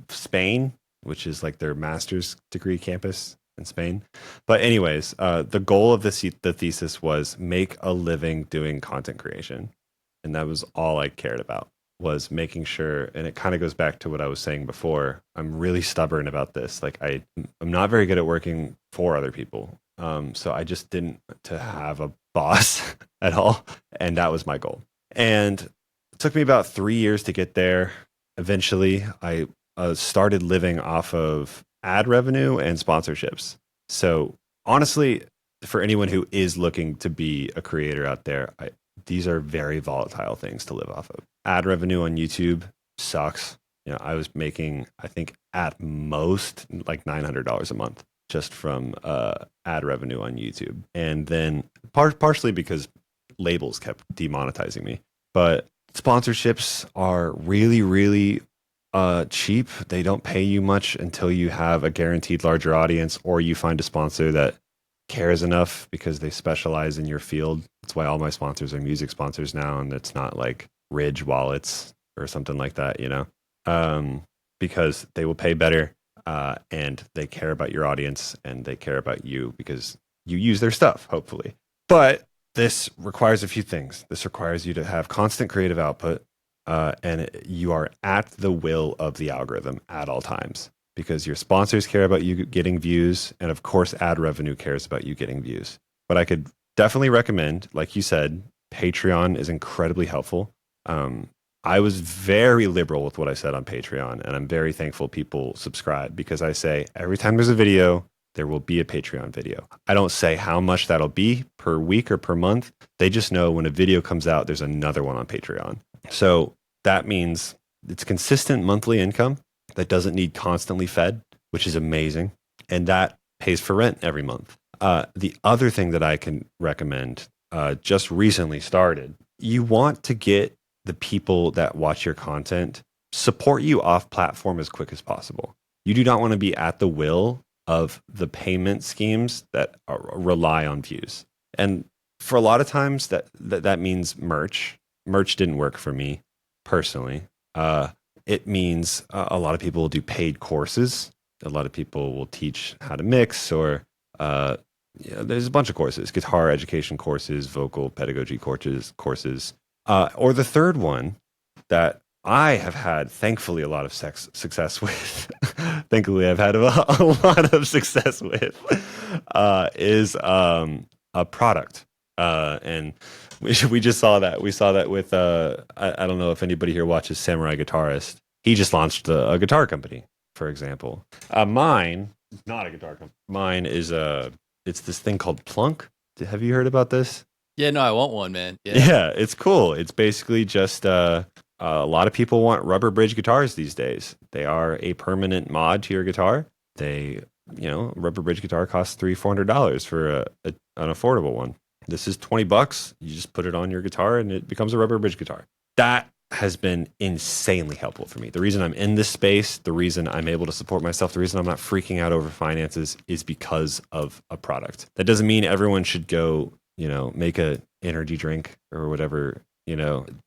Spain, which is like their master's degree campus in Spain. But anyways, the goal of the thesis was make a living doing content creation. And that was all I cared about, was making sure, and it kind of goes back to what I was saying before. I'm really stubborn about this. Like I'm not very good at working for other people. So I just didn't to have a boss at all. And that was my goal. And it took me about 3 years to get there. Eventually, I started living off of ad revenue and sponsorships. So honestly, for anyone who is looking to be a creator out there, these are very volatile things to live off of. Ad revenue on YouTube sucks. I was making, I think at most like $900 a month just from ad revenue on YouTube. And then partially because labels kept demonetizing me. But sponsorships are really, really cheap. They don't pay you much until you have a guaranteed larger audience, or you find a sponsor that cares enough because they specialize in your field. That's why all my sponsors are music sponsors now, and it's not like Ridge wallets or something like that, because they will pay better, and they care about your audience, and they care about you because you use their stuff, hopefully. But this requires a few things. This requires you to have constant creative output, and you are at the will of the algorithm at all times, because your sponsors care about you getting views, and of course ad revenue cares about you getting views. But I could definitely recommend, like you said, Patreon is incredibly helpful. I was very liberal with what I said on Patreon, and I'm very thankful people subscribe, because I say every time there's a video, there will be a Patreon video. I don't say how much that'll be per week or per month. They just know when a video comes out, there's another one on Patreon. So that means it's consistent monthly income that doesn't need constantly fed, which is amazing. And that pays for rent every month. The other thing that I can recommend, just recently started, you want to get the people that watch your content support you off platform as quick as possible. You do not want to be at the will of the payment schemes that rely on views. And for a lot of times that means merch. Merch didn't work for me personally. it means a lot of people will do paid courses. A lot of people will teach how to mix, or there's a bunch of courses: guitar education courses, vocal pedagogy courses. Or the third one that I have had, thankfully, a lot of success with. Thankfully, I've had a lot of success with is a product. And we just saw that. We saw that with I don't know if anybody here watches Samurai Guitarist. He just launched a guitar company, for example. Mine is not a guitar company. Mine is it's this thing called Plunk. Have you heard about this? Yeah, no, I want one, man. Yeah, it's cool. It's basically just a lot of people want rubber bridge guitars these days. They are a permanent mod to your guitar. Rubber bridge guitar costs $300-$400 for an affordable one. This is $20. You just put it on your guitar and it becomes a rubber bridge guitar. That has been insanely helpful for me. The reason I'm in this space, the reason I'm able to support myself, the reason I'm not freaking out over finances is because of a product. That doesn't mean everyone should go, make a energy drink or whatever,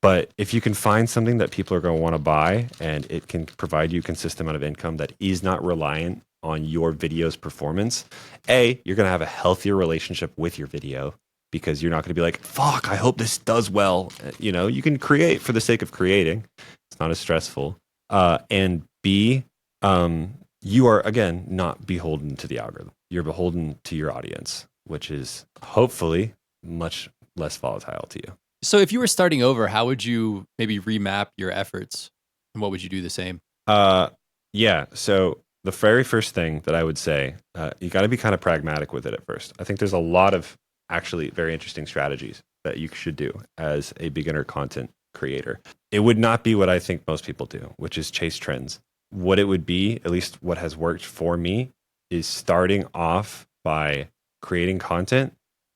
but if you can find something that people are going to want to buy and it can provide you a consistent amount of income that is not reliant on your video's performance, you're going to have a healthier relationship with your video, because you're not going to be like, fuck, I hope this does well. You can create for the sake of creating. It's not as stressful. And B, you are, again, not beholden to the algorithm. You're beholden to your audience, which is hopefully much less volatile to you. So if you were starting over, how would you maybe remap your efforts? And what would you do the same? Yeah. So the very first thing that I would say, you got to be kind of pragmatic with it at first. I think there's a lot of actually very interesting strategies that you should do as a beginner content creator. It would not be what I think most people do, which is chase trends. What it would be, at least what has worked for me, is starting off by creating content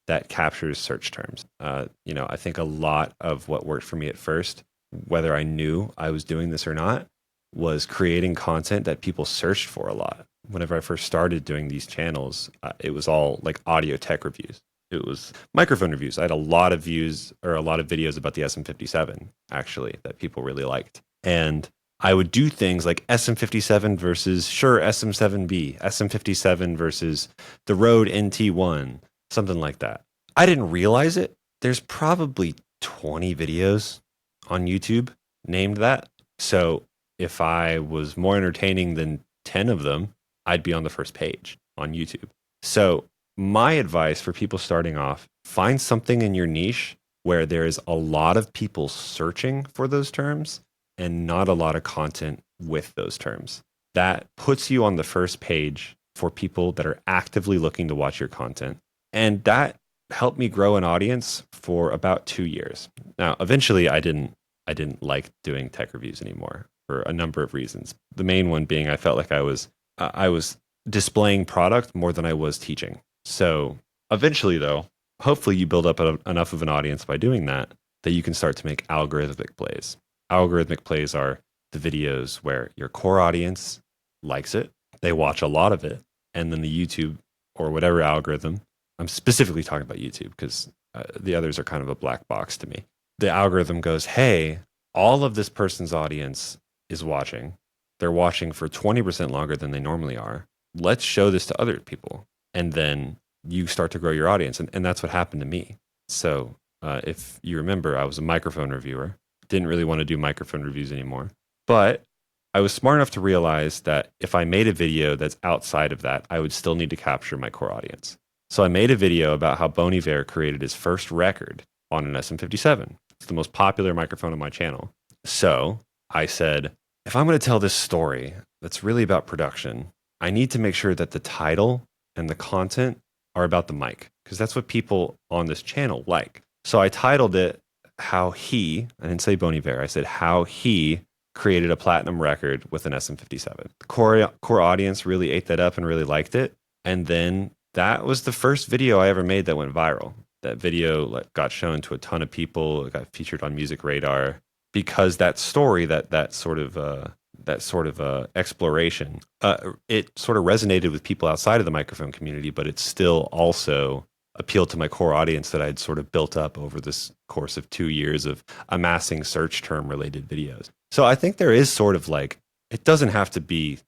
that captures search terms. I think a lot of what worked for me at first, whether I knew I was doing this or not, was creating content that people searched for a lot. Whenever I first started doing these channels, it was all like audio tech reviews. It was microphone reviews. I had a lot of views or a lot of videos about the SM57, actually, that people really liked. And I would do things like SM57 versus SM7B, SM57 versus the Rode NT1, something like that. I didn't realize it. There's probably 20 videos on YouTube named that. So if I was more entertaining than 10 of them, I'd be on the first page on YouTube. So my advice for people starting off, find something in your niche where there is a lot of people searching for those terms and not a lot of content with those terms. That puts you on the first page for people that are actively looking to watch your content. And that helped me grow an audience for about 2 years. Now, eventually I didn't like doing tech reviews anymore for a number of reasons. The main one being I felt like I was displaying product more than I was teaching. So eventually, though, hopefully you build up enough of an audience by doing that you can start to make algorithmic plays. Algorithmic plays are the videos where your core audience likes it, they watch a lot of it, and then the YouTube or whatever algorithm, I'm specifically talking about YouTube because the others are kind of a black box to me. The algorithm goes, hey, all of this person's audience is watching. They're watching for 20% longer than they normally are. Let's show this to other people. And then you start to grow your audience. And that's what happened to me. So if you remember, I was a microphone reviewer. Didn't really want to do microphone reviews anymore. But I was smart enough to realize that if I made a video that's outside of that, I would still need to capture my core audience. So I made a video about how Bon Iver created his first record on an SM57. It's the most popular microphone on my channel. So I said, if I'm going to tell this story that's really about production, I need to make sure that the title and the content are about the mic, because that's what people on this channel like. So I titled it I didn't say Bon Iver, I said how he created a platinum record with an SM57. The core audience really ate that up and really liked it. And then that was the first video I ever made that went viral. That video got shown to a ton of people. It got featured on Music Radar because that story, that sort of exploration, it sort of resonated with people outside of the microphone community, but it still also appeal to my core audience that I'd sort of built up over this course of 2 years of amassing search term related videos. So I think there is sort of like, it doesn't have to be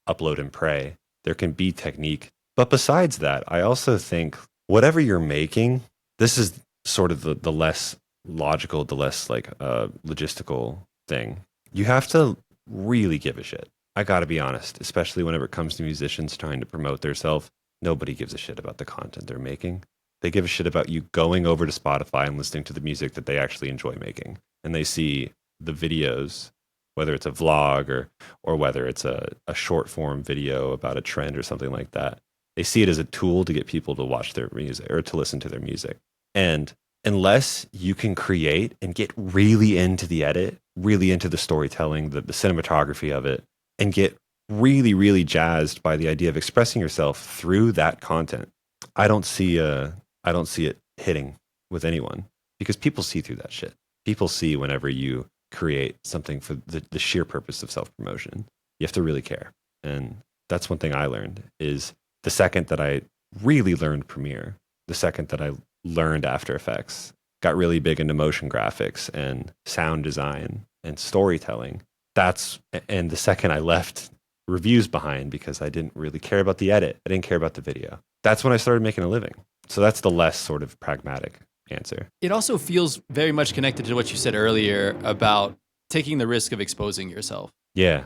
upload and pray. There can be technique. But besides that, I also think whatever you're making, this is sort of the less logical, the less like logistical thing. You have to really give a shit. I got to be honest, especially whenever it comes to musicians trying to promote themselves. Nobody gives a shit about the content they're making. They give a shit about you going over to Spotify and listening to the music that they actually enjoy making. And they see the videos, whether it's a vlog or whether it's a short form video about a trend or something like that. They see it as a tool to get people to watch their music or to listen to their music. And unless you can create and get really into the edit, really into the storytelling, the cinematography of it, and get really, really jazzed by the idea of expressing yourself through that content, I don't see it hitting with anyone, because people see through that shit. People see whenever you create something for the sheer purpose of self-promotion. You have to really care. And that's one thing I learned is the second that I really learned Premiere, the second that I learned After Effects, got really big into motion graphics and sound design and storytelling. And the second I left reviews behind because I didn't really care about the edit, I didn't care about the video, that's when I started making a living. So that's the less sort of pragmatic answer. It also feels very much connected to what you said earlier about taking the risk of exposing yourself. Yeah,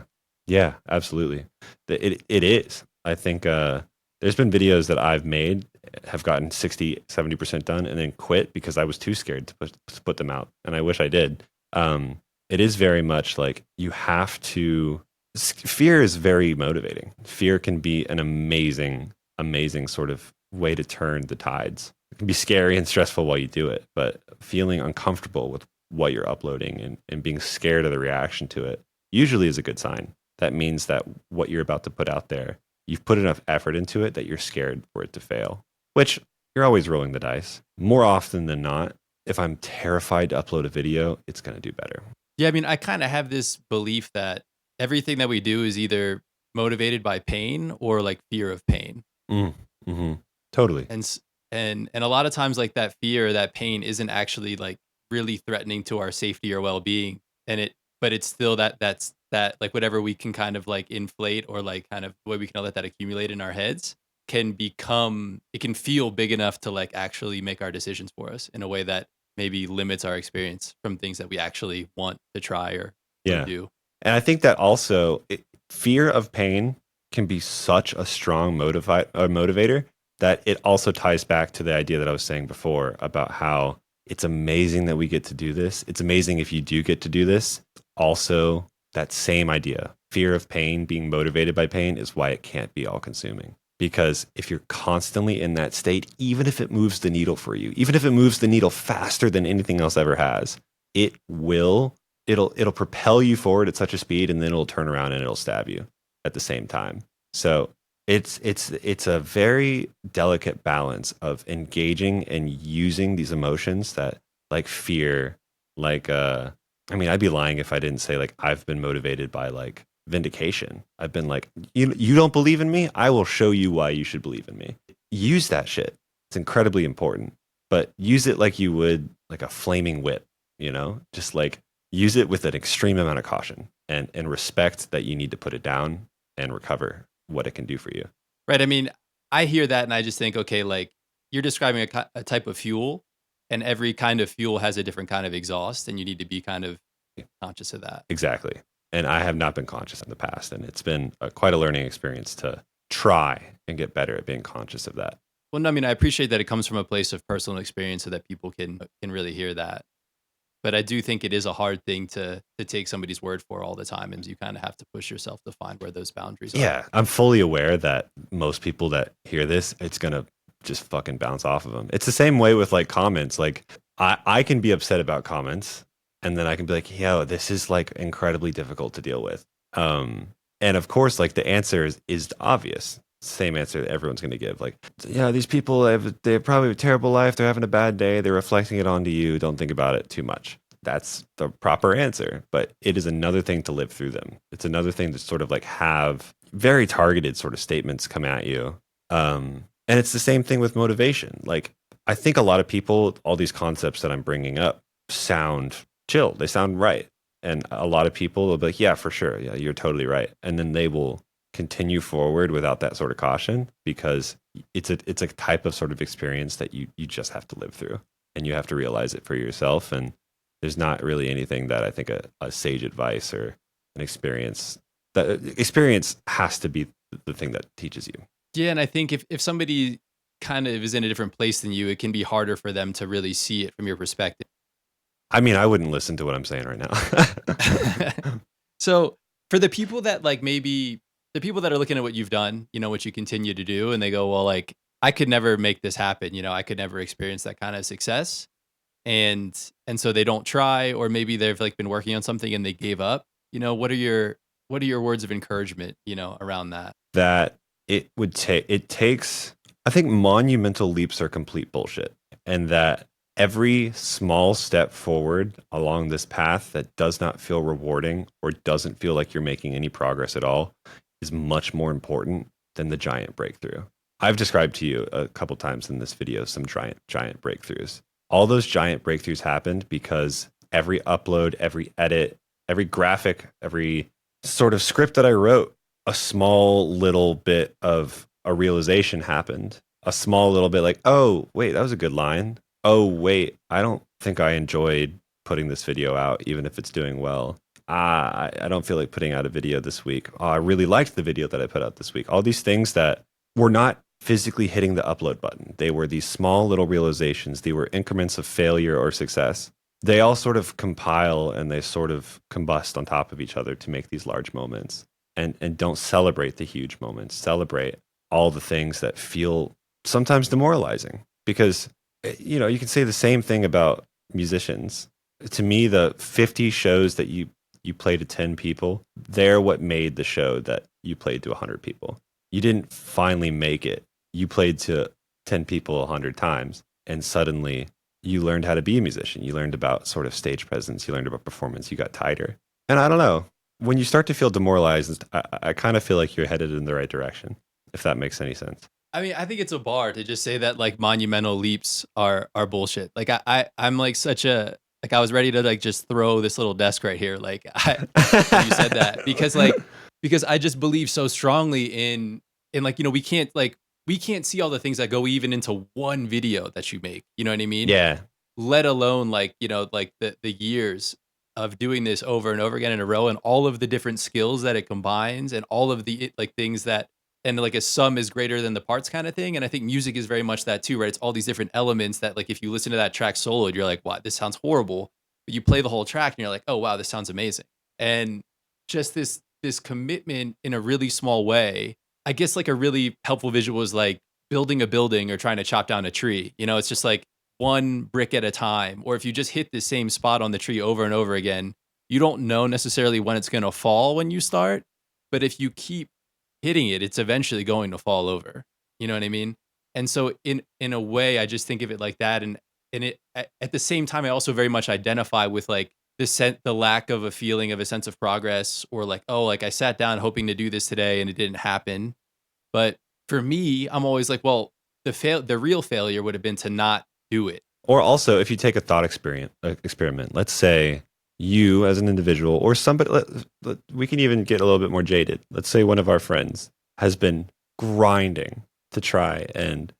absolutely. It is. I think there's been videos that I've made have gotten 60, 70% done and then quit because I was too scared to put them out. And I wish I did. It is very much like you have to, fear is very motivating. Fear can be an amazing sort of way to turn the tides. It can be scary and stressful while you do it, but feeling uncomfortable with what you're uploading and being scared of the reaction to it usually is a good sign. That means that what you're about to put out there, you've put enough effort into it that you're scared for it to fail, which you're always rolling the dice. More often than not, if I'm terrified to upload a video, it's going to do better. Yeah, I mean, I kind of have this belief that everything that we do is either motivated by pain or like fear of pain. Mm-hmm. Totally. And a lot of times like that fear or that pain isn't actually like really threatening to our safety or well-being. But it's still that's like whatever we can kind of like inflate or like kind of the way we can let that accumulate in our heads it can feel big enough to like actually make our decisions for us in a way that maybe limits our experience from things that we actually want to try or do. And I think that also fear of pain can be such a strong motivator that it also ties back to the idea that I was saying before about how it's amazing that we get to do this. It's amazing if you do get to do this. Also, that same idea, fear of pain, being motivated by pain, is why it can't be all consuming. Because if you're constantly in that state, even if it moves the needle for you, even if it moves the needle faster than anything else ever has, it'll propel you forward at such a speed, and then it'll turn around and it'll stab you at the same time. So it's a very delicate balance of engaging and using these emotions that like fear, like I mean, I'd be lying if I didn't say like I've been motivated by like vindication. I've been like, you don't believe in me? I will show you why you should believe in me. Use that shit. It's incredibly important, but use it like you would like a flaming whip, just like use it with an extreme amount of caution and respect that you need to put it down and recover what it can do for you. Right. I mean, I hear that and I just think, okay, like you're describing a type of fuel, and every kind of fuel has a different kind of exhaust, and you need to be kind of conscious of that. Exactly. And I have not been conscious in the past, and it's been quite a learning experience to try and get better at being conscious of that. Well, no, I mean, I appreciate that it comes from a place of personal experience so that people can really hear that. But I do think it is a hard thing to take somebody's word for all the time, and you kind of have to push yourself to find where those boundaries are. Yeah, I'm fully aware that most people that hear this, it's going to just fucking bounce off of them. It's the same way with like comments. Like I can be upset about comments, and then I can be like, yo, this is like incredibly difficult to deal with. And of course, like the answer is obvious. Same answer that everyone's going to give. Like, yeah, these people, they have probably a terrible life. They're having a bad day. They're reflecting it onto you. Don't think about it too much. That's the proper answer. But it is another thing to live through them. It's another thing to sort of like have very targeted sort of statements come at you. And it's the same thing with motivation. Like, I think a lot of people, all these concepts that I'm bringing up sound chill. They sound right. And a lot of people will be like, yeah, for sure. Yeah, you're totally right. And then they will continue forward without that sort of caution because it's a type of sort of experience that you just have to live through and you have to realize it for yourself. And there's not really anything that I think a sage advice or an experience that experience has to be the thing that teaches you. Yeah, and I think if somebody kind of is in a different place than you, it can be harder for them to really see it from your perspective. I mean, I wouldn't listen to what I'm saying right now. So for the people that like maybe the people that are looking at what you've done, you know, what you continue to do, and they go, well, like I could never make this happen, you know, I could never experience that kind of success. And so they don't try, or maybe they've like been working on something and they gave up. You know, what are your words of encouragement, you know, around that? That it takes, I think monumental leaps are complete bullshit. And that every small step forward along this path that does not feel rewarding or doesn't feel like you're making any progress at all is much more important than the giant breakthrough. I've described to you a couple times in this video some giant breakthroughs. All those giant breakthroughs happened because every upload, every edit, every graphic, every sort of script that I wrote, a small little bit of a realization happened. A small little bit like, oh, wait, that was a good line. Oh, wait, I don't think I enjoyed putting this video out, even if it's doing well. I don't feel like putting out a video this week. Oh, I really liked the video that I put out this week. All these things that were not physically hitting the upload button. They were these small little realizations. They were increments of failure or success. They all sort of compile and they sort of combust on top of each other to make these large moments. And don't celebrate the huge moments. Celebrate all the things that feel sometimes demoralizing. Because, you know, you can say the same thing about musicians. To me, the 50 shows that you play to 10 people, they're what made the show that you played to 100 people. You didn't finally make it. You played to 10 people 100 times, and suddenly you learned how to be a musician. You learned about sort of stage presence. You learned about performance. You got tighter. And I don't know. When you start to feel demoralized, I kind of feel like you're headed in the right direction, if that makes any sense. I mean, I think it's a bar to just say that like monumental leaps are bullshit. Like I'm like such a like I was ready to like just throw this little desk right here. Like when you said that because I just believe so strongly in like, you know, we can't see all the things that go even into one video that you make. You know what I mean? Yeah. Let alone like, you know, like the years of doing this over and over again in a row and all of the different skills that it combines and all of the like things that and like a sum is greater than the parts kind of thing. And I think music is very much that too, right? It's all these different elements that like if you listen to that track soloed, you're like, wow, this sounds horrible. But you play the whole track and you're like, oh wow, this sounds amazing. And just this commitment in a really small way. I guess like a really helpful visual is like building a building or trying to chop down a tree. You know, it's just like one brick at a time. Or if you just hit the same spot on the tree over and over again, you don't know necessarily when it's going to fall when you start. But if you keep hitting it, it's eventually going to fall over. You know what I mean? And so in a way, I just think of it like that. And it at the same time, I also very much identify with like the lack of a feeling of a sense of progress or like, oh, like I sat down hoping to do this today and it didn't happen. But for me, I'm always like, well, the real failure would have been to not do it. Or also, if you take a thought experiment, let's say you as an individual or somebody, we can even get a little bit more jaded. Let's say one of our friends has been grinding to try and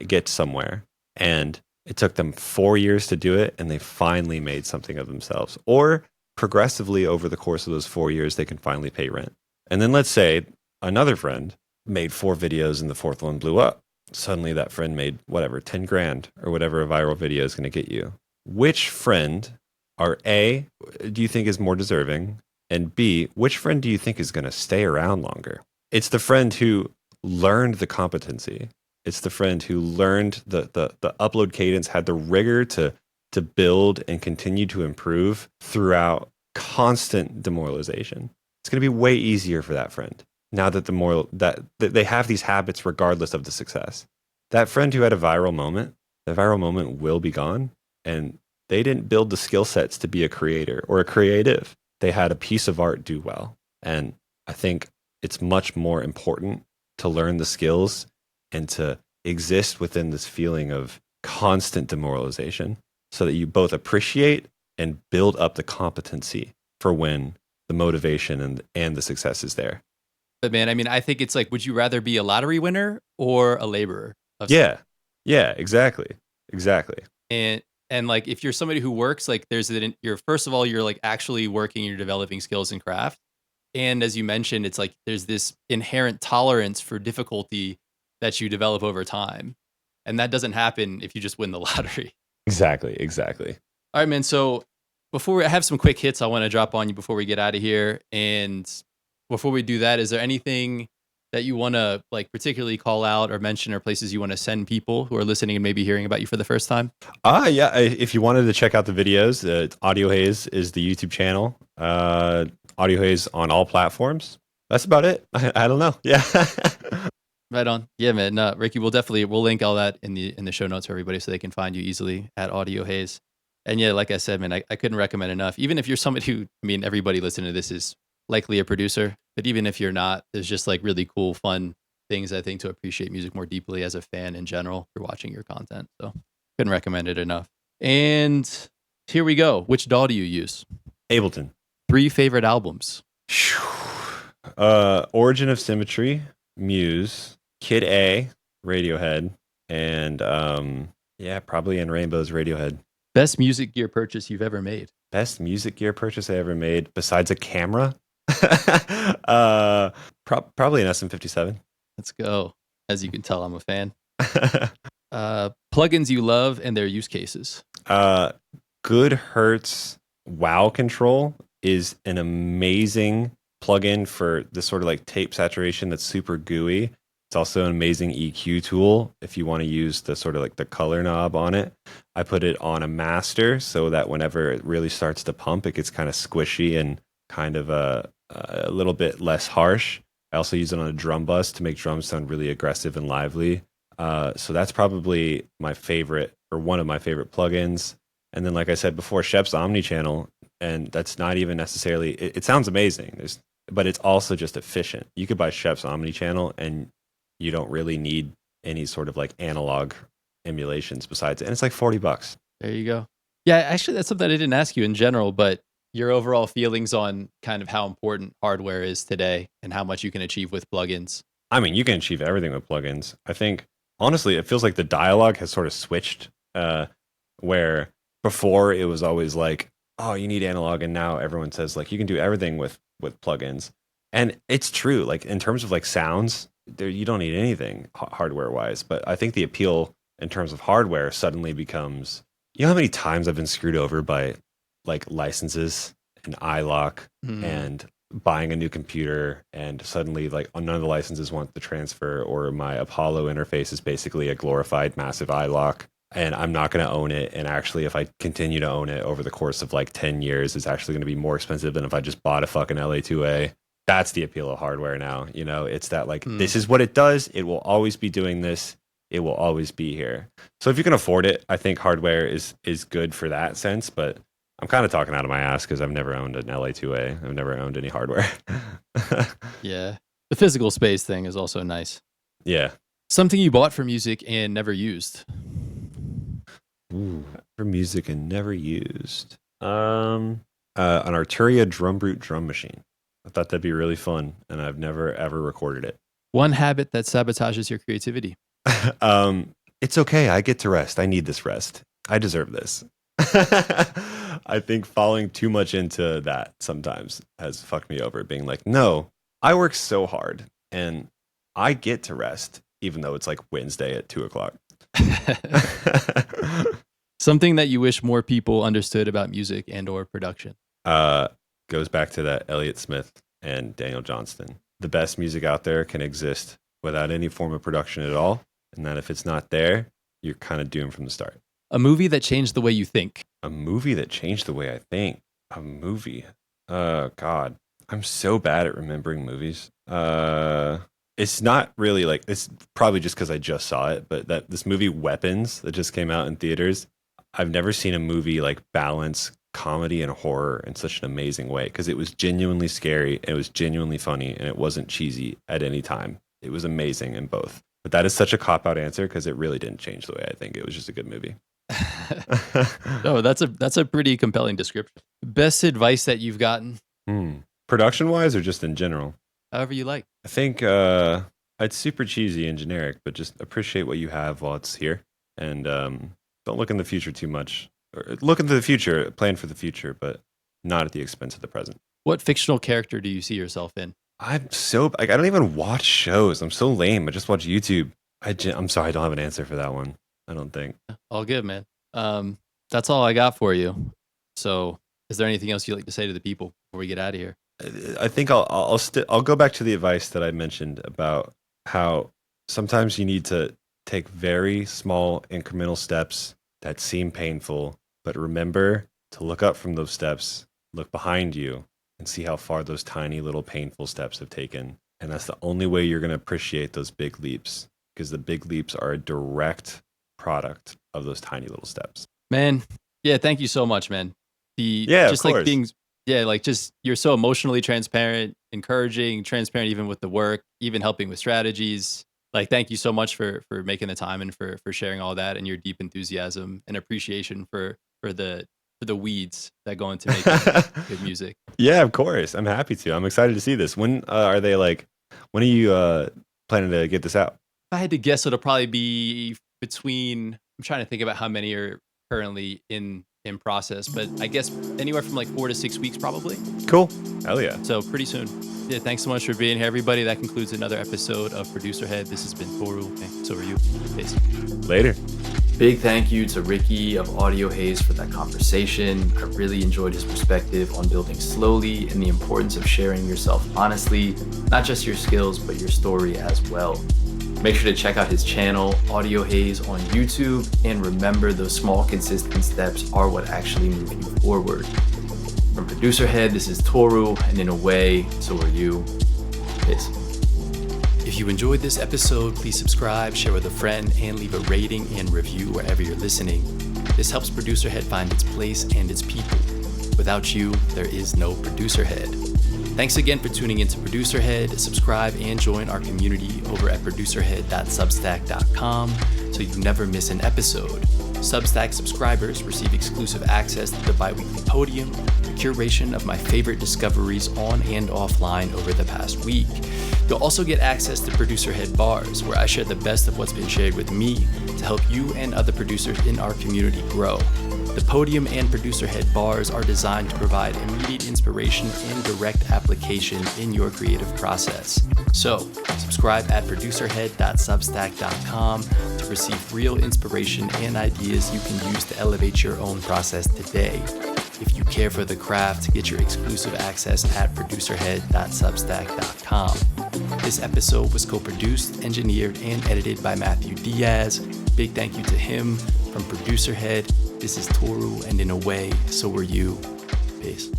get somewhere, and it took them 4 years to do it, and they finally made something of themselves. Or progressively over the course of those 4 years, they can finally pay rent. And then let's say another friend made 4 videos and the fourth one blew up. Suddenly that friend made whatever, 10 grand or whatever a viral video is going to get you. Which friend are A, do you think is more deserving? And B, which friend do you think is going to stay around longer? It's the friend who learned the competency. It's the friend who learned the upload cadence, had the rigor to build and continue to improve throughout constant demoralization. It's going to be way easier for that friend now that that they have these habits regardless of the success. That friend who had a viral moment, the viral moment will be gone, and they didn't build the skill sets to be a creator or a creative. They had a piece of art do well. And I think it's much more important to learn the skills and to exist within this feeling of constant demoralization so that you both appreciate and build up the competency for when the motivation and the success is there. But man, I mean, I think it's like, would you rather be a lottery winner or a laborer of Yeah. Yeah, exactly. Exactly. and like if you're somebody who works, like you're first of all, you're like actually working, you're developing skills and craft. And as you mentioned, it's like there's this inherent tolerance for difficulty that you develop over time. And that doesn't happen if you just win the lottery. Exactly. Exactly. All right, man. So I have some quick hits I want to drop on you before we get out of here. And before we do that, is there anything that you want to like particularly call out or mention, or places you want to send people who are listening and maybe hearing about you for the first time? Yeah. If you wanted to check out the videos, AudioHaze is the YouTube channel. AudioHaze on all platforms. That's about it. I don't know. Yeah. Right on. Yeah, man. No, Ricky, we'll link all that in the show notes for everybody so they can find you easily at AudioHaze. And yeah, like I said, man, I couldn't recommend enough. Even if you're somebody who, I mean, everybody listening to this is likely a producer, but even if you're not, there's just like really cool, fun things I think to appreciate music more deeply as a fan in general for watching your content. So couldn't recommend it enough. And here we go. Which DAW do you use? Ableton. 3 favorite albums. Origin of Symmetry, Muse, Kid A, Radiohead, and probably In Rainbows, Radiohead. Best music gear purchase you've ever made. Best music gear purchase I ever made besides a camera? Probably an SM57. Let's go. As you can tell, I'm a fan. Plugins you love and their use cases. Good Hertz Wow Control is an amazing plugin for this sort of like tape saturation that's super gooey. It's also an amazing EQ tool if you want to use the sort of like the color knob on it. I put it on a master so that whenever it really starts to pump, it gets kind of squishy and kind of a little bit less harsh. I also use it on a drum bus to make drums sound really aggressive and lively. So that's probably my favorite, or one of my favorite plugins. And then, like I said before, Shep's Omnichannel, and that's not even necessarily, it sounds amazing, but it's also just efficient. You could buy Shep's Omnichannel and you don't really need any sort of like analog emulations besides it. And it's like $40. There you go. Yeah, actually, that's something I didn't ask you in general, but your overall feelings on kind of how important hardware is today and how much you can achieve with plugins. I mean, you can achieve everything with plugins. I think, honestly, it feels like the dialogue has sort of switched, where before it was always like, oh, you need analog, and now everyone says like you can do everything with plugins. And it's true. Like in terms of like sounds, you don't need anything hardware wise. But I think the appeal in terms of hardware suddenly becomes, you know how many times I've been screwed over by like licenses and iLock and buying a new computer, and suddenly like none of the licenses want the transfer, or my Apollo interface is basically a glorified massive iLock, and I'm not going to own it. And actually, if I continue to own it over the course of like 10 years, it's actually going to be more expensive than if I just bought a fucking LA2A. That's the appeal of hardware now. You know, it's that like, this is what it does. It will always be doing this. It will always be here. So if you can afford it, I think hardware is good for that sense. But I'm kind of talking out of my ass because I've never owned an LA2A. I've never owned any hardware. Yeah. The physical space thing is also nice. Yeah. Something you bought for music and never used. Ooh, for music and never used. An Arturia drum brute drum machine. I thought that'd be really fun, and I've never ever recorded it. One habit that sabotages your creativity. It's okay. I get to rest. I need this rest. I deserve this. I think falling too much into that sometimes has fucked me over, being like, no, I work so hard and I get to rest, even though it's like Wednesday at 2:00. Something that you wish more people understood about music and or production. Goes back to that Elliott Smith and Daniel Johnston. The best music out there can exist without any form of production at all. And that if it's not there, you're kind of doomed from the start. A movie that changed the way you think. A movie that changed the way I think. A movie. God. I'm so bad at remembering movies. It's not really like, it's probably just because I just saw it, but this movie Weapons that just came out in theaters, I've never seen a movie like balance comedy and horror in such an amazing way, because it was genuinely scary, it was genuinely funny, and it wasn't cheesy at any time. It was amazing in both. But that is such a cop-out answer because it really didn't change the way I think. It was just a good movie. No, that's a pretty compelling description. Best advice that you've gotten, Production-wise or just in general? however you like. I think it's super cheesy and generic, but just appreciate what you have while it's here. And don't look in the future too much. Or look into the future, plan for the future, but not at the expense of the present. What fictional character do you see yourself in? I'm so like I don't even watch shows. I'm so lame. I just watch YouTube. I'm sorry, I don't have an answer for that one. I don't think. All good, man. That's all I got for you. So, is there anything else you'd like to say to the people before we get out of here? I think I'll go back to the advice that I mentioned about how sometimes you need to take very small incremental steps that seem painful, but remember to look up from those steps, look behind you, and see how far those tiny little painful steps have taken. And that's the only way you're going to appreciate those big leaps, because the big leaps are a direct product of those tiny little steps. Man, yeah, thank you so much, man. Of Like course. being like just you're so emotionally transparent, encouraging, transparent even with the work, even helping with strategies. Like thank you so much for making the time and for sharing all that and your deep enthusiasm and appreciation for the weeds that go into making good music. Yeah, of course. I'm happy to. I'm excited to see this. When are you planning to get this out? If I had to guess, it'll probably be between. I'm trying to think about how many are currently in process, but I guess anywhere from like 4 to 6 weeks, probably. Cool. Hell yeah. So pretty soon. Yeah, thanks so much for being here, everybody. That concludes another episode of Producer Head. This has been Toru. Okay, so are you. Peace. Later. Big thank you to Ricky of AudioHaze for that conversation. I really enjoyed his perspective on building slowly and the importance of sharing yourself honestly, not just your skills, but your story as well. Make sure to check out his channel, AudioHaze, on YouTube, and remember those small, consistent steps are what actually move you forward. From Producer Head, this is Toru, and in a way, so are you. Peace. If you enjoyed this episode, please subscribe, share with a friend, and leave a rating and review wherever you're listening. This helps Producer Head find its place and its people. Without you, there is no Producer Head. Thanks again for tuning into Producer Head. Subscribe and join our community over at producerhead.substack.com so you never miss an episode. Substack subscribers receive exclusive access to the bi-weekly podium, a curation of my favorite discoveries on and offline over the past week. You'll also get access to Producer Head Bars, where I share the best of what's been shared with me to help you and other producers in our community grow. The podium and Producer Head Bars are designed to provide immediate inspiration and direct application in your creative process. So, subscribe at producerhead.substack.com to receive real inspiration and ideas you can use to elevate your own process today. If you care for the craft, get your exclusive access at producerhead.substack.com. This episode was co-produced, engineered, and edited by Matthew Diaz. Big thank you to him. From Producer Head, this is Toru, and in a way, so are you. Peace.